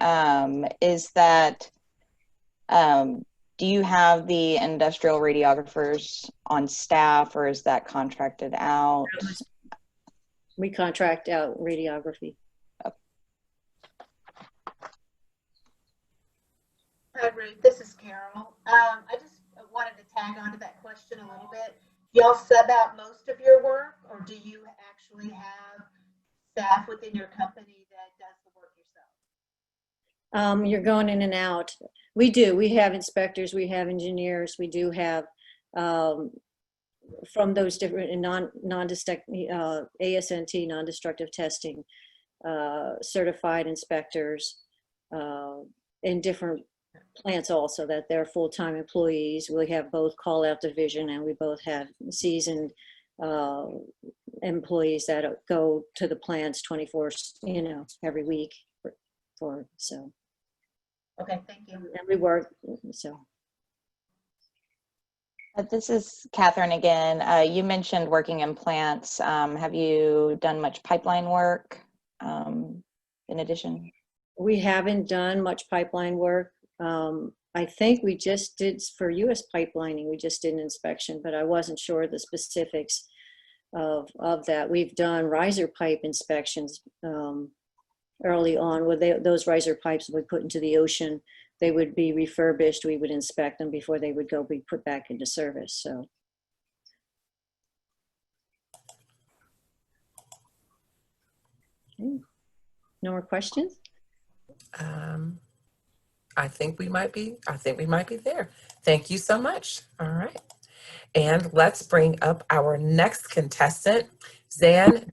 Do you have the industrial radiographers on staff, or is that contracted out? We contract out radiography. this is Carol. I just wanted to tag on to that question a little bit. Do y'all sub out most of your work, or do you actually have staff within your company that does the work yourself? You're going in and out. We do. We have inspectors. We have engineers. We do have from those different non-destructive ASNT, non-destructive testing, certified inspectors in different plants also, that they're full-time employees. We have both call-out division, and we both have seasoned employees that go to the plants 24, every week so. Okay, thank you. And we work, so. This is Catherine again. You mentioned working in plants. Have you done much pipeline work in addition? We haven't done much pipeline work. I think we just did for US pipelining, we just did an inspection, but I wasn't sure the specifics of that. We've done riser pipe inspections early on, where those riser pipes would be put into the ocean. They would be refurbished. We would inspect them before they would be put back into service. So. Okay. No more questions? I think we might be there. Thank you so much. All right. And let's bring up our next contestant, Jain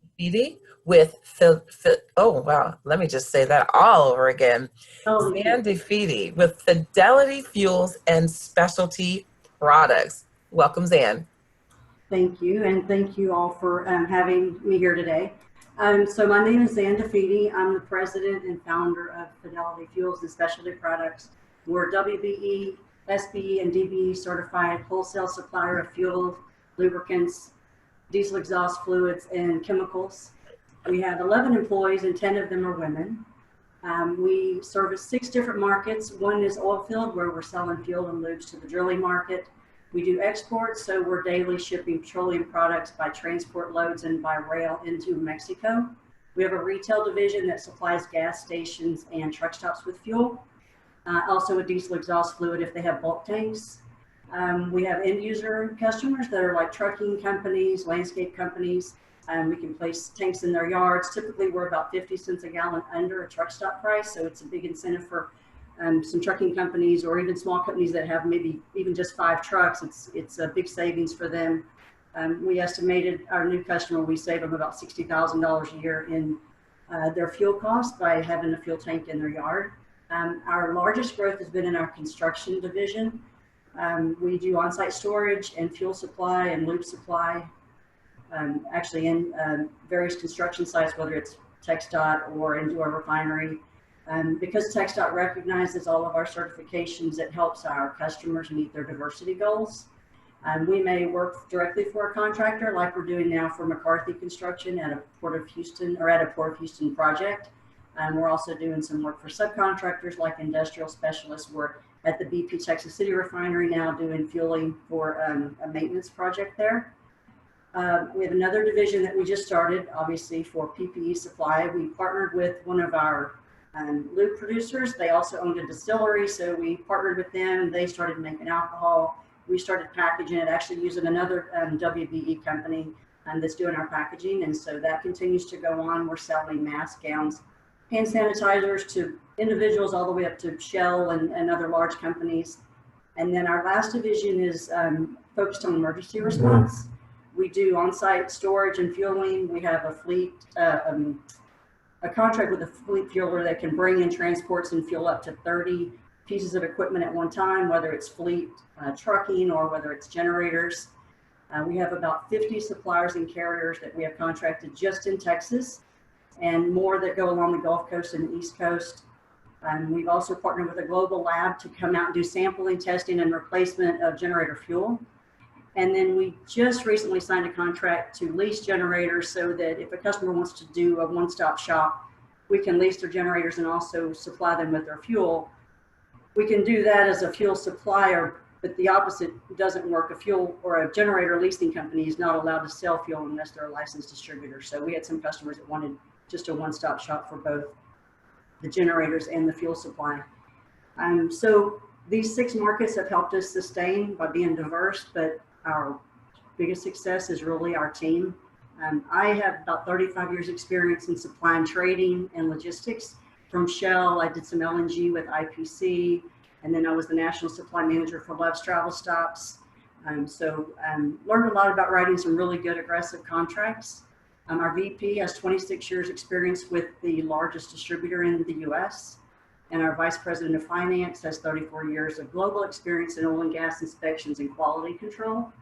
with oh wow, let me just say that all over again. Jain Difede with Fidelity Fuels and Specialty Products. Welcome, Jain. Thank you, and thank you all for having me here today. So my name is Jain Difede. I'm the president and founder of Fidelity Fuels and Specialty Products. We're WBE, SBE, and DBE certified wholesale supplier of fuel, lubricants, diesel exhaust fluids, and chemicals. We have 11 employees, and 10 of them are women. We service 6 different markets. One is oil field, where we're selling fuel and lubes to the drilling market. We do exports, so we're daily shipping petroleum products by transport loads and by rail into Mexico. We have a retail division that supplies gas stations and truck stops with fuel. Also a diesel exhaust fluid if they have bulk tanks. We have end user customers that are like trucking companies, landscape companies. We can place tanks in their yards. Typically we're about 50 cents a gallon under a truck stop price, so it's a big incentive for some trucking companies or even small companies that have maybe even just 5 trucks. It's a big savings for them. We estimated our new customer, we save them about $60,000 a year in their fuel costs by having a fuel tank in their yard. Our largest growth has been in our construction division. We do on-site storage and fuel supply and lube supply, actually in various construction sites, whether it's TxDOT or into our refinery. Because TxDOT recognizes all of our certifications, it helps our customers meet their diversity goals. We may work directly for a contractor like we're doing now for McCarthy Construction at a Port of Houston project. We're also doing some work for subcontractors like industrial specialists. We're at the BP Texas City refinery now doing fueling for a maintenance project there. We have another division that we just started, obviously, for PPE supply. We partnered with one of our lube producers. They also owned a distillery, so we partnered with them. They started making alcohol. We started packaging it, actually using another WBE company that's doing our packaging, and so that continues to go on. We're selling masks, gowns, hand sanitizers to individuals all the way up to Shell and other large companies. And then our last division is focused on emergency response. We do on-site storage and fueling. We have a fleet, a contract with a fleet fueler that can bring in transports and fuel up to 30 pieces of equipment at one time, whether it's fleet trucking or whether it's generators. We have about 50 suppliers and carriers that we have contracted just in Texas, and more that go along the Gulf Coast and the East Coast. We've also partnered with a global lab to come out and do sampling, testing, and replacement of generator fuel. And then we just recently signed a contract to lease generators so that if a customer wants to do a one-stop shop, we can lease their generators and also supply them with their fuel. We can do that as a fuel supplier, but the opposite doesn't work. A fuel or a generator leasing company is not allowed to sell fuel unless they're a licensed distributor. So we had some customers that wanted just a one-stop shop for both the generators and the fuel supply. So These 6 markets have helped us sustain by being diverse, but our biggest success is really our team. I have about 35 years experience in supply and trading and logistics. From Shell, I did some LNG with IPC, and then I was the national supply manager for Love's Travel Stops. Learned a lot about writing some really good aggressive contracts. Our VP has 26 years experience with the largest distributor in the US. And our Vice President of Finance has 34 years of global experience in oil and gas inspections and quality control.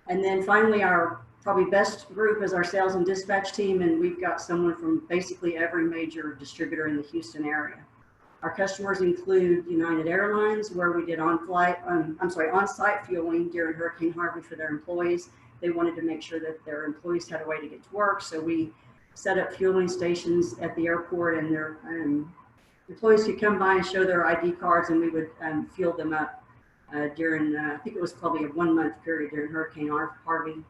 And then finally, our probably best group is our sales and dispatch team, and we've got someone from basically every major distributor in the Houston area. Our customers include United Airlines, where we did on-site fueling during Hurricane Harvey for their employees. They wanted to make sure that their employees had a way to get to work, so we set up fueling stations at the airport, and their employees could come by and show their ID cards, and we would fuel them up during, I think it was probably a 1-month period during Hurricane Harvey.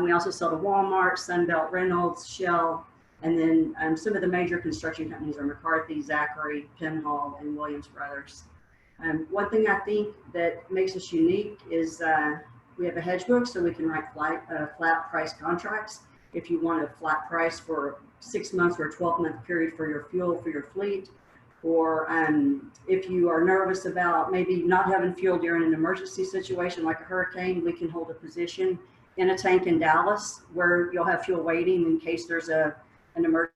We also sell to Walmart, Sunbelt Reynolds, Shell, and then some of the major construction companies are McCarthy, Zachary, Penhall, and Williams Brothers. One thing I think that makes us unique is we have a hedge book, so we can write flat price contracts. If you want a flat price for 6 months or a 12-month period for your fuel for your fleet, or if you are nervous about maybe not having fuel during an emergency situation like a hurricane, we can hold a position in a tank in Dallas where you'll have fuel waiting in case there's an emergency.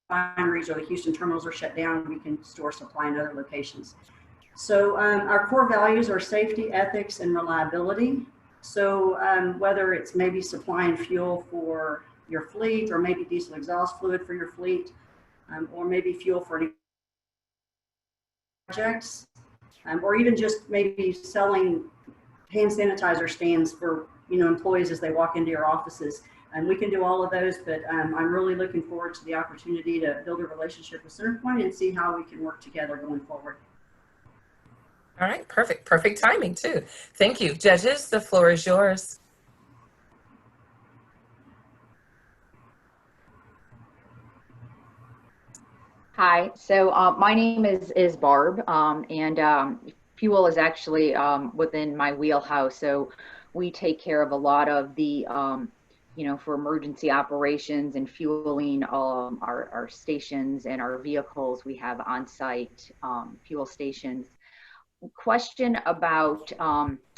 Refineries or the Houston terminals are shut down, we can store supply in other locations. So our core values are safety, ethics, and reliability. So whether it's maybe supplying fuel for your fleet, or maybe diesel exhaust fluid for your fleet, or maybe fuel for any projects, or even just maybe selling hand sanitizer stands for employees as they walk into your offices. And we can do all of those, but I'm really looking forward to the opportunity to build a relationship with CenterPoint and see how we can work together going forward. All right, perfect. Perfect timing too. Thank you. Judges, the floor is yours. Hi, so my name is Barb, and fuel is actually within my wheelhouse. So we take care of a lot of the, for emergency operations and fueling our stations and our vehicles. We have on-site fuel stations. Question about,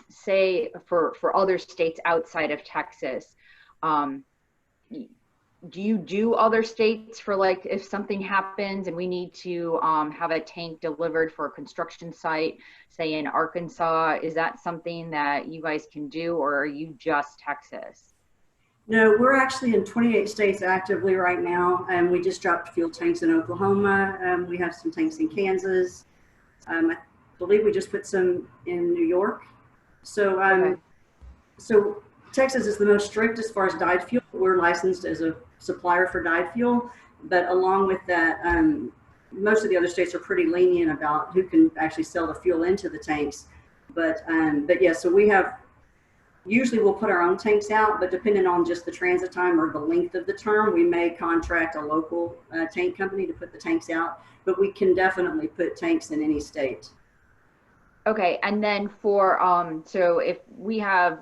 say, for other states outside of Texas, do you do other states for, like, if something happens and we need to have a tank delivered for a construction site, say in Arkansas? Is that something that you guys can do, or are you just Texas? No, we're actually in 28 states actively right now, and we just dropped fuel tanks in Oklahoma. We have some tanks in Kansas. I believe we just put some in New York. So, Okay. So Texas is the most strict as far as dyed fuel. We're licensed as a supplier for dyed fuel, but along with that, most of the other states are pretty lenient about who can actually sell the fuel into the tanks. But yeah, so we have, usually we'll put our own tanks out, but depending on just the transit time or the length of the term, we may contract a local tank company to put the tanks out, but we can definitely put tanks in any state. Okay, and then for, so if we have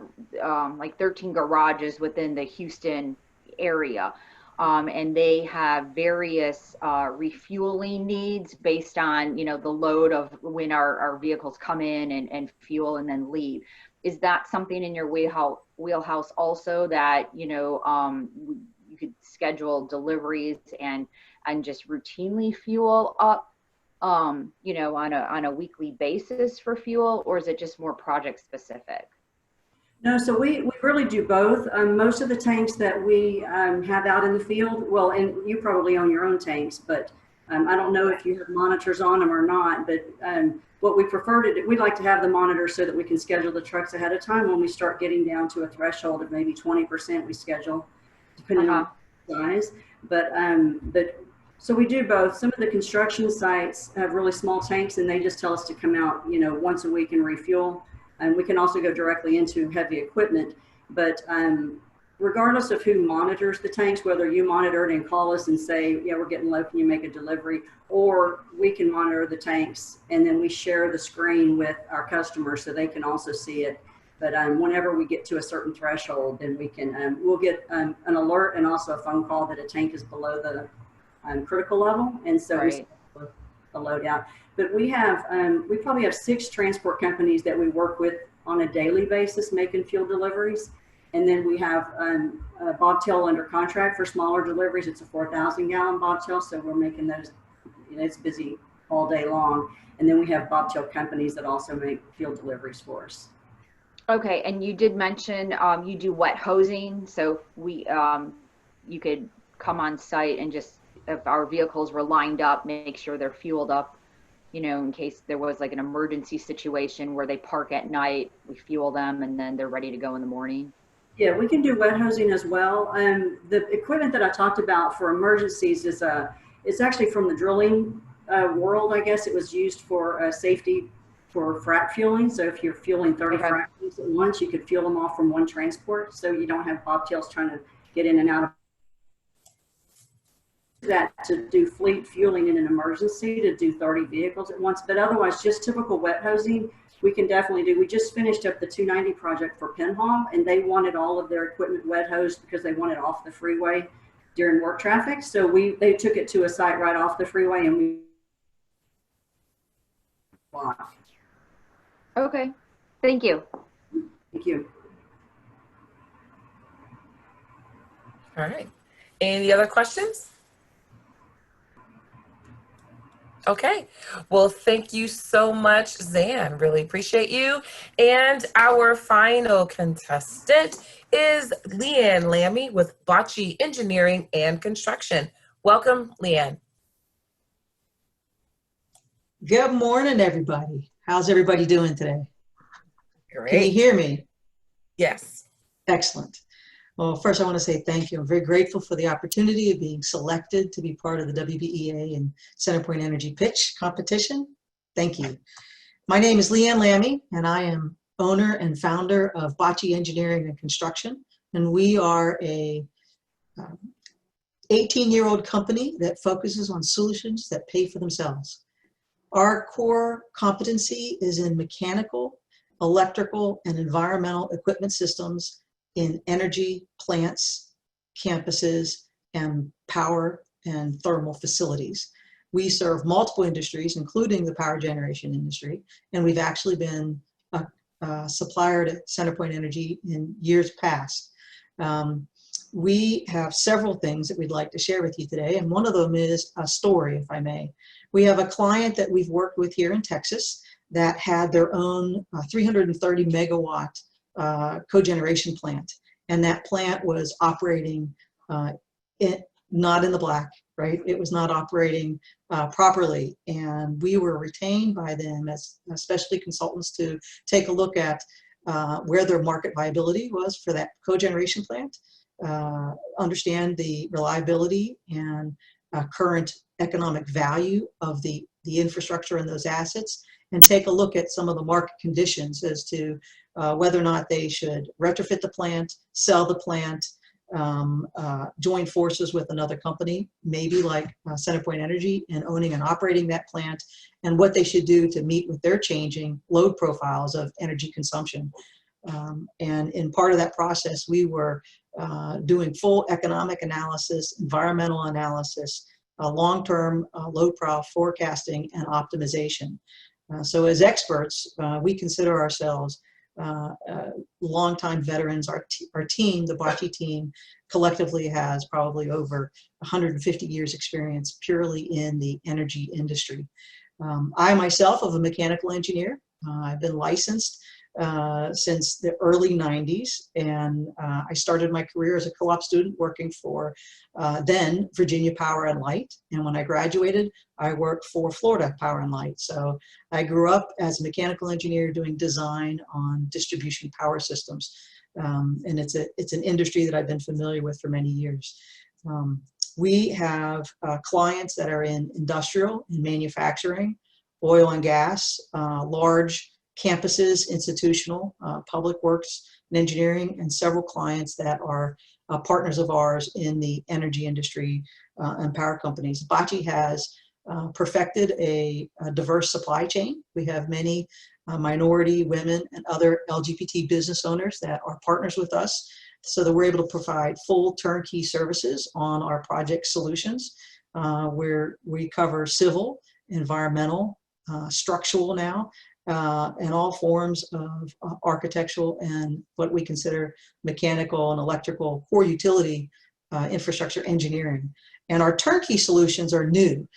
like 13 garages within the Houston area, and they have various refueling needs based on, the load of when our vehicles come in and fuel and then leave. Is that something in your wheelhouse also, that, you could schedule deliveries and just routinely fuel up? On a weekly basis for fuel, or is it just more project specific? No, so we really do both. Most of the tanks that we have out in the field, well, and you probably own your own tanks, but I don't know if you have monitors on them or not, but what we prefer to do, we like to have the monitors so that we can schedule the trucks ahead of time. When we start getting down to a threshold of maybe 20%, we schedule, depending on size. But so we do both. Some of the construction sites have really small tanks, and they just tell us to come out, once a week and refuel. And we can also go directly into heavy equipment. But regardless of who monitors the tanks, whether you monitor it and call us and say, yeah, we're getting low, can you make a delivery? Or we can monitor the tanks and then we share the screen with our customers so they can also see it. But whenever we get to a certain threshold, then we can, we'll get an alert and also a phone call that a tank is below the critical level. And so Right. we a load out. But we have, we probably have 6 transport companies that we work with on a daily basis making fuel deliveries. And then we have a bobtail under contract for smaller deliveries. It's a 4,000 gallon bobtail. So we're making those, you know, it's busy all day long. And then we have bobtail companies that also make fuel deliveries for us. Okay, and you did mention you do wet hosing, so we you could come on site and just, if our vehicles were lined up, make sure they're fueled up, you know, in case there was like an emergency situation where they park at night, we fuel them and then they're ready to go in the morning. Yeah, we can do wet hosing as well. The equipment that I talked about for emergencies is it's actually from the drilling world, I guess. It was used for safety for frac fueling. So if you're fueling 30 Okay. frac fleets at once, you could fuel them off from one transport. So you don't have bobtails trying to get in and out of that to do fleet fueling in an emergency, to do 30 vehicles at once. But otherwise, just typical wet hosing, we can definitely do. We just finished up the 290 project for Pinhall, and they wanted all of their equipment wet hosed because they wanted off the freeway during work traffic. So they took it to a site right off the freeway, and we. Okay, thank you. Thank you. All right. Any other questions? Okay. Well, thank you so much, Zan. Really appreciate you. And our final contestant is Lianne Lami with Bocci Engineering and Construction. Welcome, Lianne. Good morning, everybody. How's everybody doing today? Great. Can you hear me? Yes. Excellent. Well, first I want to say thank you. I'm very grateful for the opportunity of being selected to be part of the WBEA and CenterPoint Energy Pitch competition. Thank you. My name is Lianne Lami, and I am owner and founder of Bocci Engineering and Construction. And we are a 18-year-old company that focuses on solutions that pay for themselves. Our core competency is in mechanical, electrical, and environmental equipment systems in energy, plants, campuses, and power and thermal facilities. We serve multiple industries, including the power generation industry, and we've actually been a supplier to CenterPoint Energy in years past. We have several things that we'd like to share with you today, and one of them is a story, if I may. We have a client that we've worked with here in Texas that had their own 330 megawatt cogeneration plant, and that plant was operating not in the black, right? It was not operating properly, and we were retained by them as specialty consultants to take a look at where their market viability was for that cogeneration plant, understand the reliability and current economic value of the infrastructure and those assets, and take a look at some of the market conditions as to whether or not they should retrofit the plant, sell the plant, join forces with another company, maybe like CenterPoint Energy, and owning and operating that plant, and what they should do to meet with their changing load profiles of energy consumption. And in part of that process, we were doing full economic analysis, environmental analysis, long-term load profile forecasting, and optimization. So as experts, we consider ourselves longtime veterans. Our team, the Bocci team, collectively has probably over 150 years experience purely in the energy industry. I myself am a mechanical engineer. I've been licensed since the early 90s, and I started my career as a co-op student working for then Virginia Power and Light, and when I graduated I worked for Florida Power and Light. So I grew up as a mechanical engineer doing design on distribution power systems, and it's an industry that I've been familiar with for many years. We have clients that are in industrial and manufacturing, oil and gas, large campuses, institutional, public works and engineering, and several clients that are partners of ours in the energy industry and power companies. Bocci has perfected a diverse supply chain. We have many minority, women, and other LGBT business owners that are partners with us, so that we're able to provide full turnkey services on our project solutions, where we cover civil, environmental, structural now, and all forms of architectural and what we consider mechanical and electrical core utility infrastructure engineering. And our turnkey solutions are new.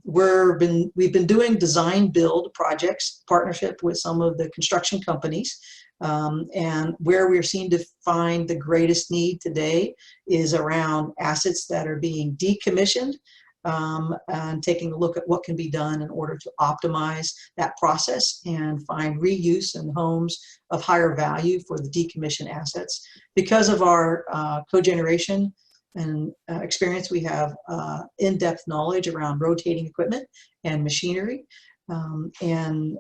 We've been doing design build projects, partnership with some of the construction companies. And where we're seen to find the greatest need today is around assets that are being decommissioned, and taking a look at what can be done in order to optimize that process and find reuse in homes of higher value for the decommissioned assets. Because of our cogeneration and experience, we have in-depth knowledge around rotating equipment and machinery. And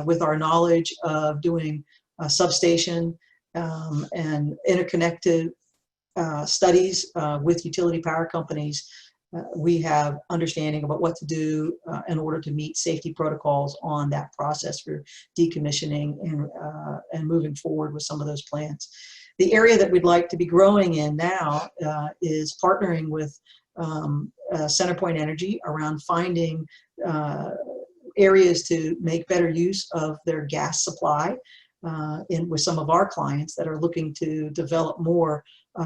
with our knowledge of doing substation and interconnected studies with utility power companies, we have understanding about what to do in order to meet safety protocols on that process for decommissioning and moving forward with some of those plans. The area that we'd like to be growing in now is partnering with CenterPoint Energy around finding areas to make better use of their gas supply with some of our clients that are looking to develop more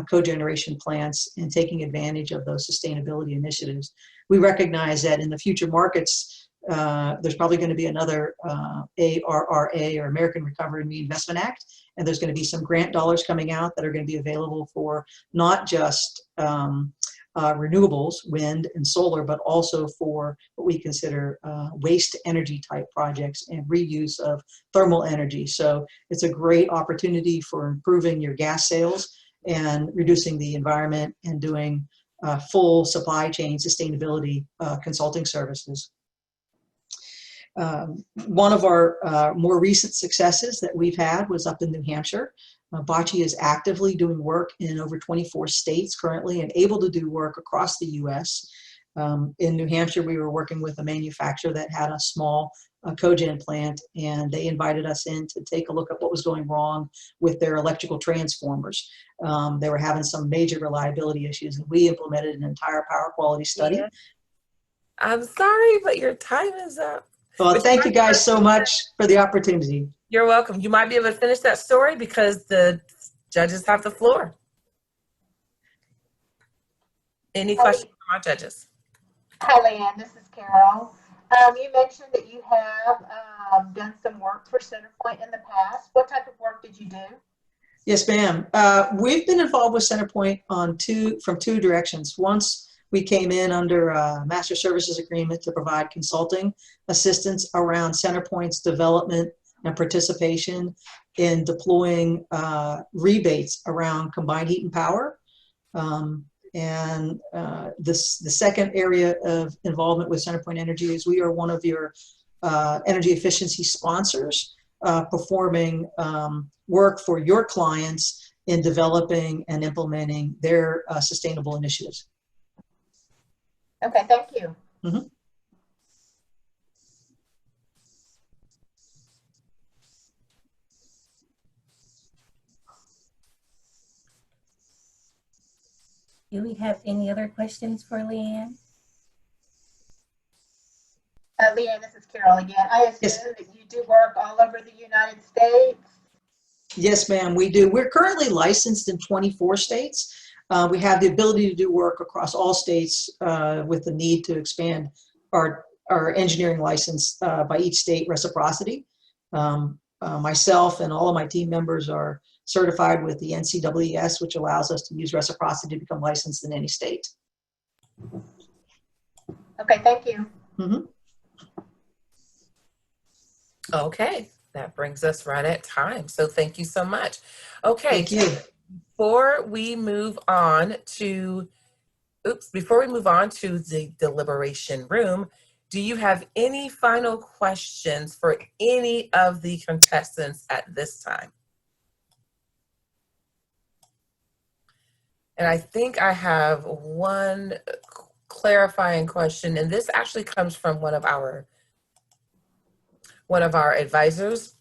cogeneration plants and taking advantage of those sustainability initiatives. We recognize that in the future markets, there's probably going to be another ARRA, or American Recovery and Reinvestment Act, and there's going to be some grant dollars coming out that are going to be available for not just renewables, wind and solar, but also for what we consider waste energy type projects and reuse of thermal energy. So it's a great opportunity for improving your gas sales and reducing the environment and doing full supply chain sustainability consulting services. One of our more recent successes that we've had was up in New Hampshire. Bocci is actively doing work in over 24 states currently and able to do work across the US. In New Hampshire, we were working with a manufacturer that had a small cogen plant, and they invited us in to take a look at what was going wrong with their electrical transformers. They were having some major reliability issues, and we implemented an entire power quality study. Yeah. I'm sorry, but your time is up. Well, thank you guys so much for the opportunity. You're welcome. You might be able to finish that story because the judges have the floor. Any questions from our judges? Hi, Lianne. This is Carol. You mentioned that you have done some work for CenterPoint in the past. What type of work did you do? Yes, ma'am. We've been involved with CenterPoint from two directions. Once we came in under a master services agreement to provide consulting assistance around CenterPoint's development and participation in deploying rebates around combined heat and power. The second area of involvement with CenterPoint Energy is we are one of your energy efficiency sponsors, performing work for your clients in developing and implementing their sustainable initiatives. Okay, thank you. Mm-hmm. Do we have any other questions for Lianne? Lianne, this is Carol again. I assume that you do work all over the United States? Yes, ma'am, we do. We're currently licensed in 24 states. We have the ability to do work across all states with the need to expand our engineering license by each state reciprocity. Myself and all of my team members are certified with the NCWES, which allows us to use reciprocity to become licensed in any state. Okay, thank you. Mm-hmm. Okay, that brings us right at time. So thank you so much. Okay. Thank you. Before we move on to the deliberation room, do you have any final questions for any of the contestants at this time? And I think I have one clarifying question, and this actually comes from one of our advisors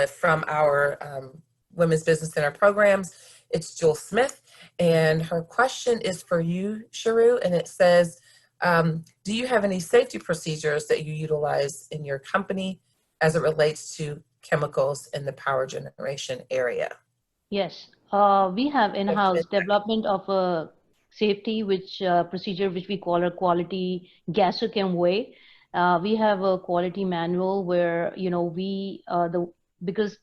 from our Women's Business Center programs. It's Jewel Smith, and her question is for you, Charu, and it says, do you have any safety procedures that you utilize in your company as it relates to chemicals in the power generation area? Yes, we have in-house development of a safety procedure which we call a quality Gasochem way. We have a quality manual where because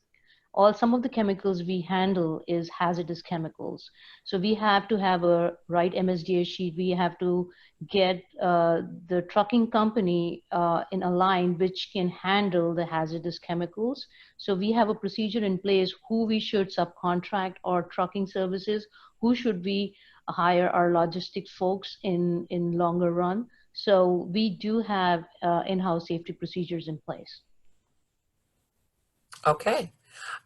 some of the chemicals we handle is hazardous chemicals. So we have to have a right MSDA sheet. We have to get the trucking company in a line which can handle the hazardous chemicals. So we have a procedure in place who we should subcontract our trucking services, who should we hire our logistics folks in longer run. So we do have in-house safety procedures in place. Okay.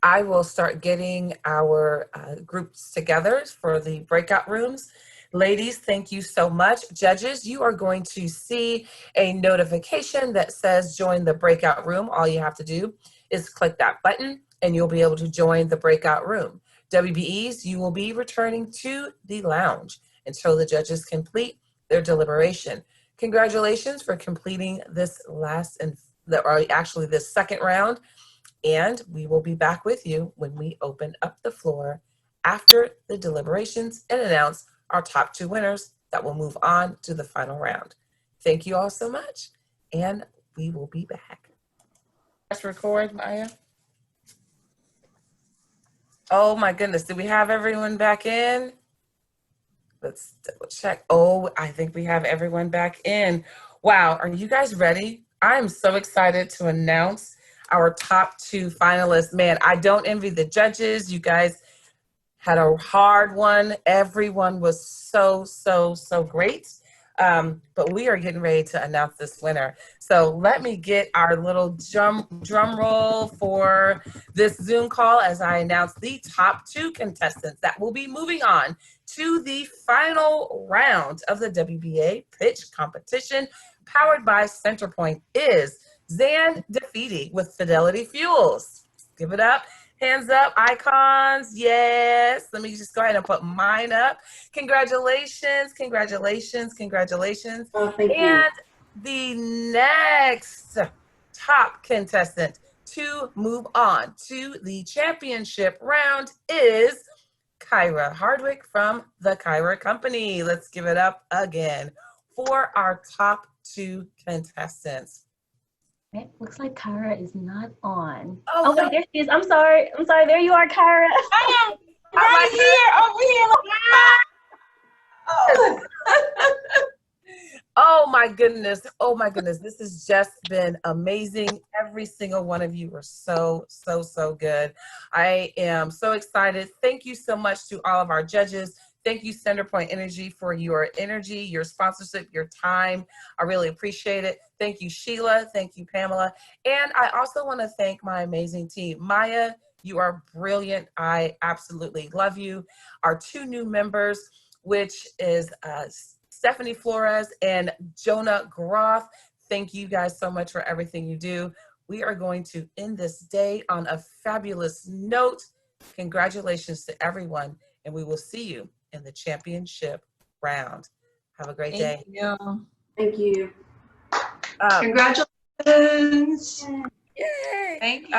I will start getting our groups together for the breakout rooms. Ladies, thank you so much. Judges, you are going to see a notification that says join the breakout room. All you have to do is click that button and you'll be able to join the breakout room. WBEs, you will be returning to the lounge until the judges complete their deliberation. Congratulations for completing this this second round. And we will be back with you when we open up the floor after the deliberations and announce our top 2 winners that will move on to the final round. Thank you all so much, and we will be back. Press record, Maya. Oh my goodness, did we have everyone back in? Let's double check. Oh, I think we have everyone back in. Wow, are you guys ready? I'm so excited to announce our top 2 finalists. Man, I don't envy the judges. You guys had a hard one. Everyone was so great. But we are getting ready to announce this winner. So let me get our little drum roll for this Zoom call as I announce the top 2 contestants that will be moving on to the final round of the WBEA pitch competition powered by Centerpoint is Jain Difede with Fidelity Fuels. Give it up. Hands up, icons. Yes. Let me just go ahead and put mine up. Congratulations, congratulations, congratulations. Oh, thank you. And the next top contestant to move on to the championship round is Kyra Hardwick from the Kyra Company. Let's give it up again for our top 2 contestants. It looks like Kyra is not on. Oh, wait, there she is. I'm sorry. There you are, Kyra. I am right here, over here. Oh my goodness. Oh my goodness. This has just been amazing. Every single one of you were so good. I am so excited. Thank you so much to all of our judges. Thank you, Centerpoint Energy, for your energy, your sponsorship, your time. I really appreciate it. Thank you, Sheila. Thank you, Pamela. And I also want to thank my amazing team. Maya, you are brilliant. I absolutely love you. Our 2 new members, which is Stephanie Flores and Jonah Groff. Thank you guys so much for everything you do. We are going to end this day on a fabulous note. Congratulations to everyone, and we will see you in the championship round. Have a great day. Thank you. Congratulations. Yay. Thank you.